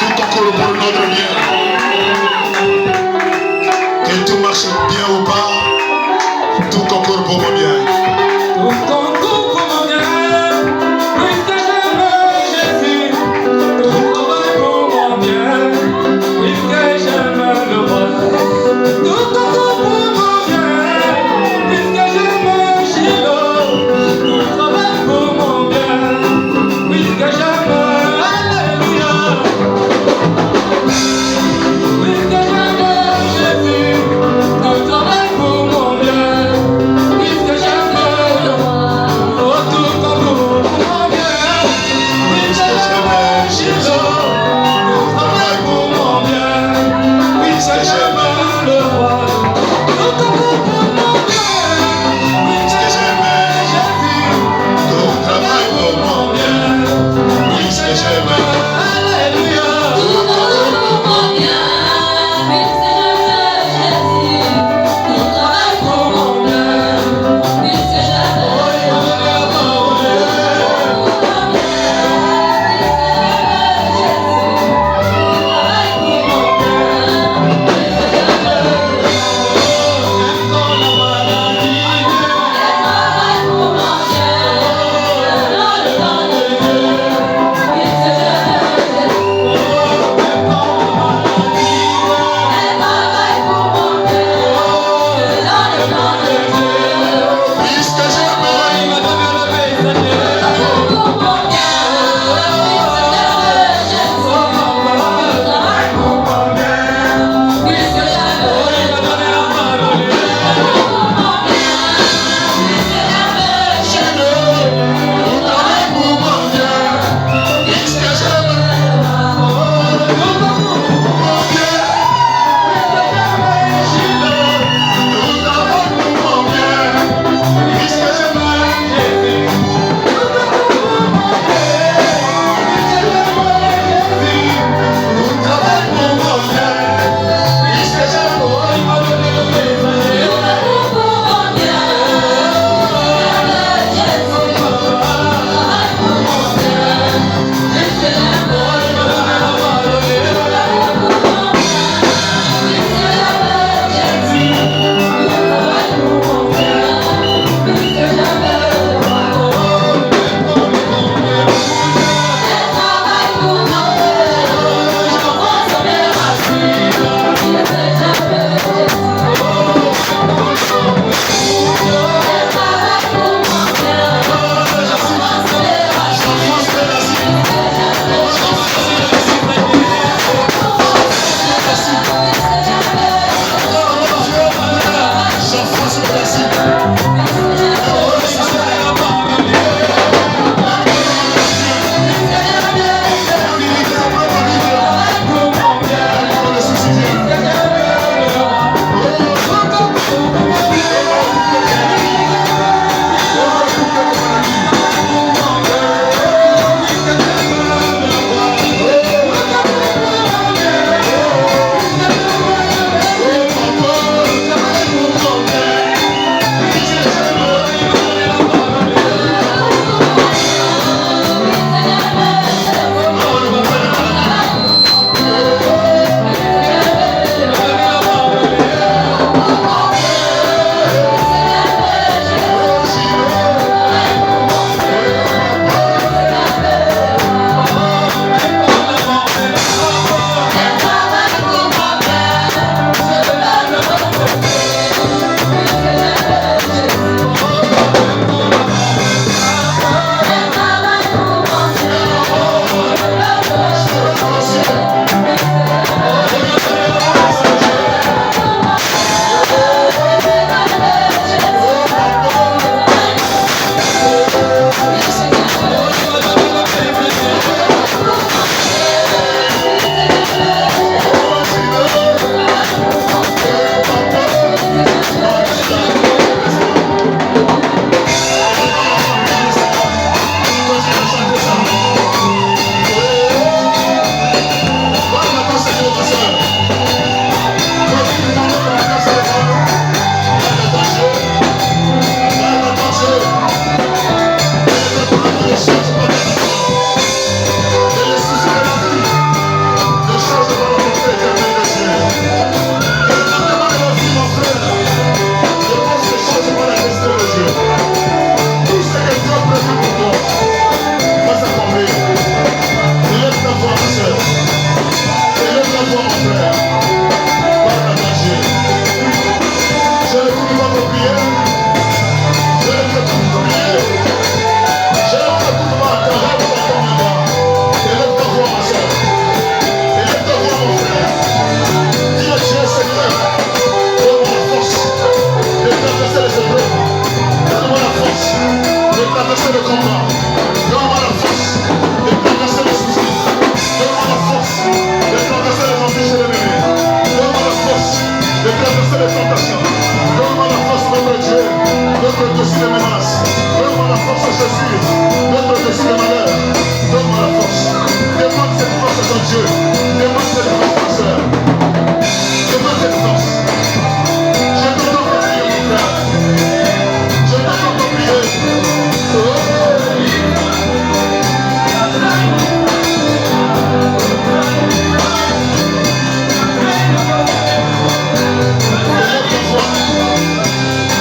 Tout concourt pour notre bien. Que tout marche bien ou pas, tout concourt pour mon bien. Tout concourt pour mon bien, puisque j'aime Jésus. Tout travaille pour mon bien, puisque j'aime le roi. Tout concourt pour mon bien, puisque j'aime Shiloh. Tout travaille pour mon bien, puisque j'aime Alléluia. frère. Parle à Dieu. Je écoute votre prière. Je écoute votre prière. Je écoute votre prière. Élève ta voix, ma soeur. Élève ta voix, mon frère. Dis à Dieu, Seigneur, donne-moi la force de traverser les épreuves. Donne-moi la force de traverser le combat. Donne-moi la force de traverser les soucis. Donne-moi la force de traverser les ambitions de l'ennemi. Donne-moi la force de traverser les tentations. Donne-moi la force, notre Dieu, d'être au-dessus des menaces. Donne-moi la force, Jésus, d'être au-dessus des malheurs. Donne-moi la force. Demande cette force à ton Dieu. Demande cette force, ma soeur. Demande cette force. Je t'entends prier, mon frère. Je t'entends prier.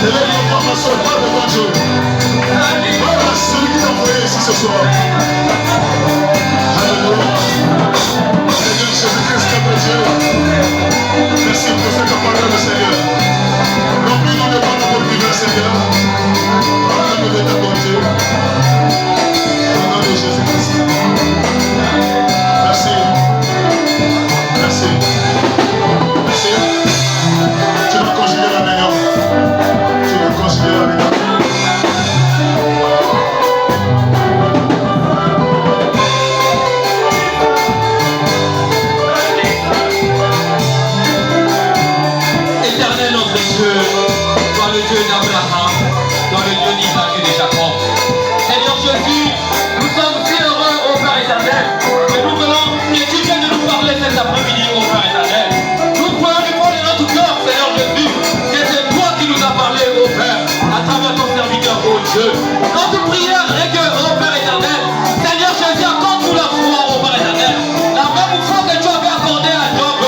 Élève la voix, ma soeur, pas devant Dieu. Voilà celui qui t'a envoyé ici ce soir. Alléluia. Seigneur Jésus-Christ, notre Dieu. Merci pour cette parole, Seigneur. Remplis-nous de ton amour divin, Seigneur. Parle-nous de ta bonté. Au nom de Jésus-Christ. Merci. Merci. Merci. Tu vas conjuguer la meilleure. Tu vas conjuguer la meilleure. Éternel notre Dieu, toi le Dieu d'Abraham, toi le Dieu d'Isaac et de Jacob. Seigneur Jésus, nous sommes si heureux au Père éternel que nous venons et tu viens de nous parler cet après-midi au Père éternel. Nous croyons du fond de notre cœur, Seigneur Jésus, que c'est toi qui nous as parlé au Père à travers ton serviteur, ô Dieu. Notre prière est que, ô Père éternel, Seigneur Jésus, accorde-nous la foi, ô Père éternel. La même foi que tu avais accordée à Job.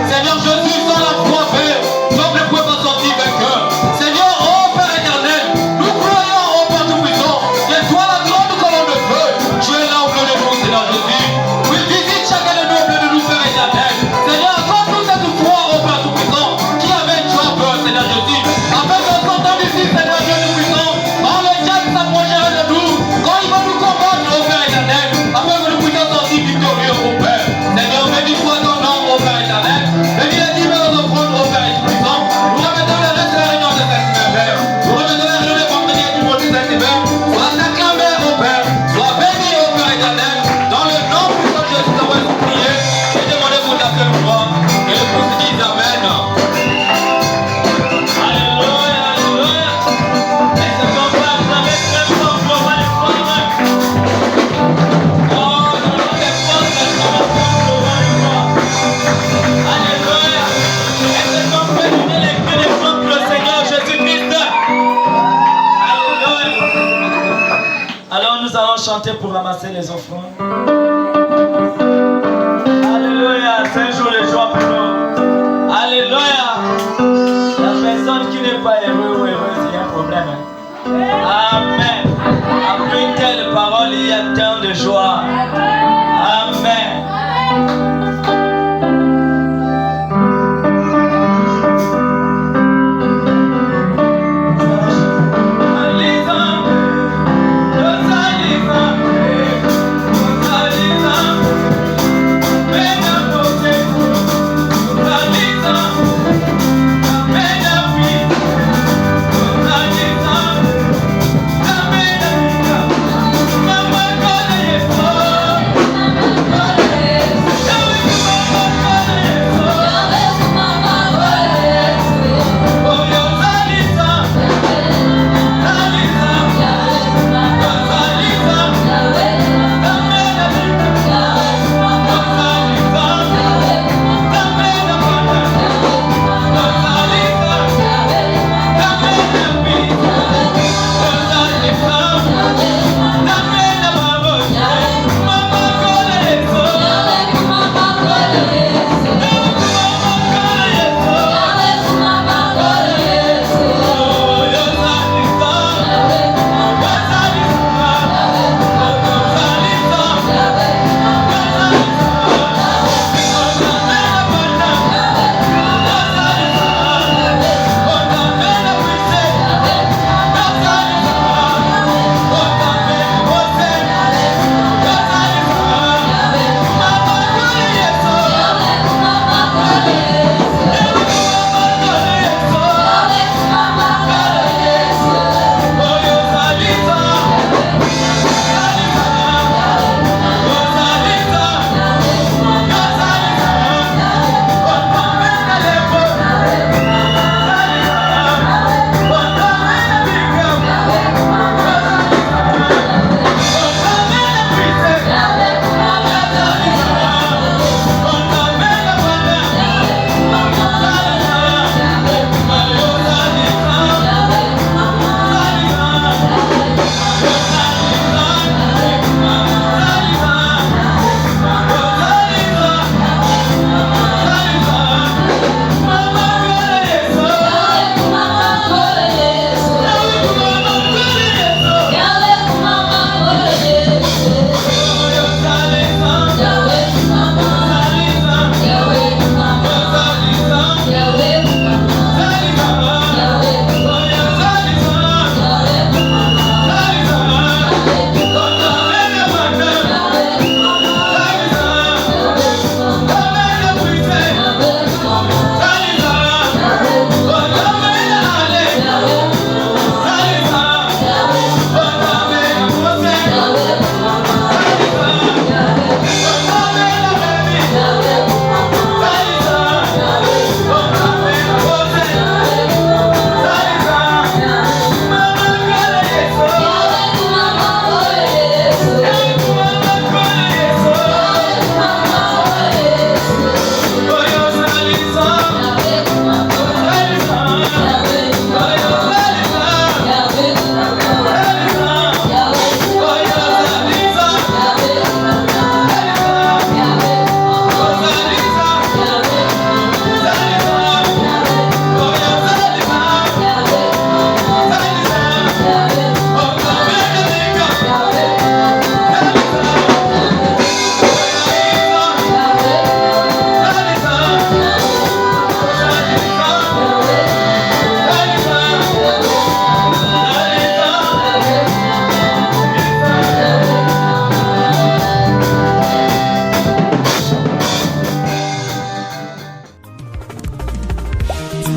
Seigneur Jésus, sans la foi, Père, Job ne pouvait pas sortir vainqueur. Seigneur, ô Père éternel, nous croyons au Père Tout-Puissant que toi, la grande colonne de feu, tu es là au milieu de nous, Seigneur Jésus. Oui, visite chacun de nous au milieu de nous, Père éternel. Seigneur, accorde-nous cette foi au Père Tout-Puissant qui avait Job, Seigneur Jésus. Afin qu'on s'entende ici, Seigneur Dieu Tout-Puissant, quand le diable s'approchera de nous, quand il va nous combattre, au Père éternel, afin que nous puissions sortir victorieux, au Père. Seigneur, bénis-toi ton nom, au Père éternel. Bénis les divers offrandes, au Père Tout-Puissant. Nous remettons le reste de la réunion de cette semaine, Père. Nous remettons la réunion de vendredi et du vendredi de cette semaine. Sois acclamé, au Père. Sois béni, au Père éternel. Dans le nom puissant de Jésus, nous avons prié et demandé pour ta seule foi. Et le Christ dit Amen. Alléluia, alléluia. Et ce combat, vous avez très fort, gloire et gloire. Oh, je vous ai force, gloire et gloire. Alléluia. Est-ce qu'on peut donner les cris des peuples au Seigneur Jésus-Christ? Alléluia. Alors nous allons chanter pour ramasser les offrandes. Alléluia. C'est un jour de joie pour nous. Alléluia. La personne qui n'est pas heureuse ou heureuse, il y a un problème. Amen. Après une telle parole, il y a tant de joie. Amen. Alléluia.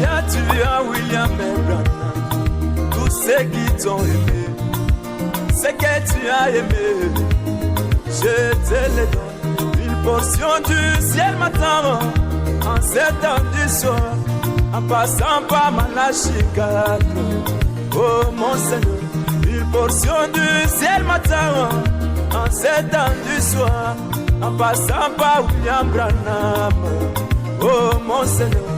as tué à William Branham. Tous ceux qui t'ont aimé, ce que tu as aimé, je te le donne. Une portion du ciel m'attend en cet temps du soir, en passant par Malachikal. Oh mon Seigneur, une portion du ciel m'attend en cet temps du soir, en passant par William Branham. Oh mon Seigneur,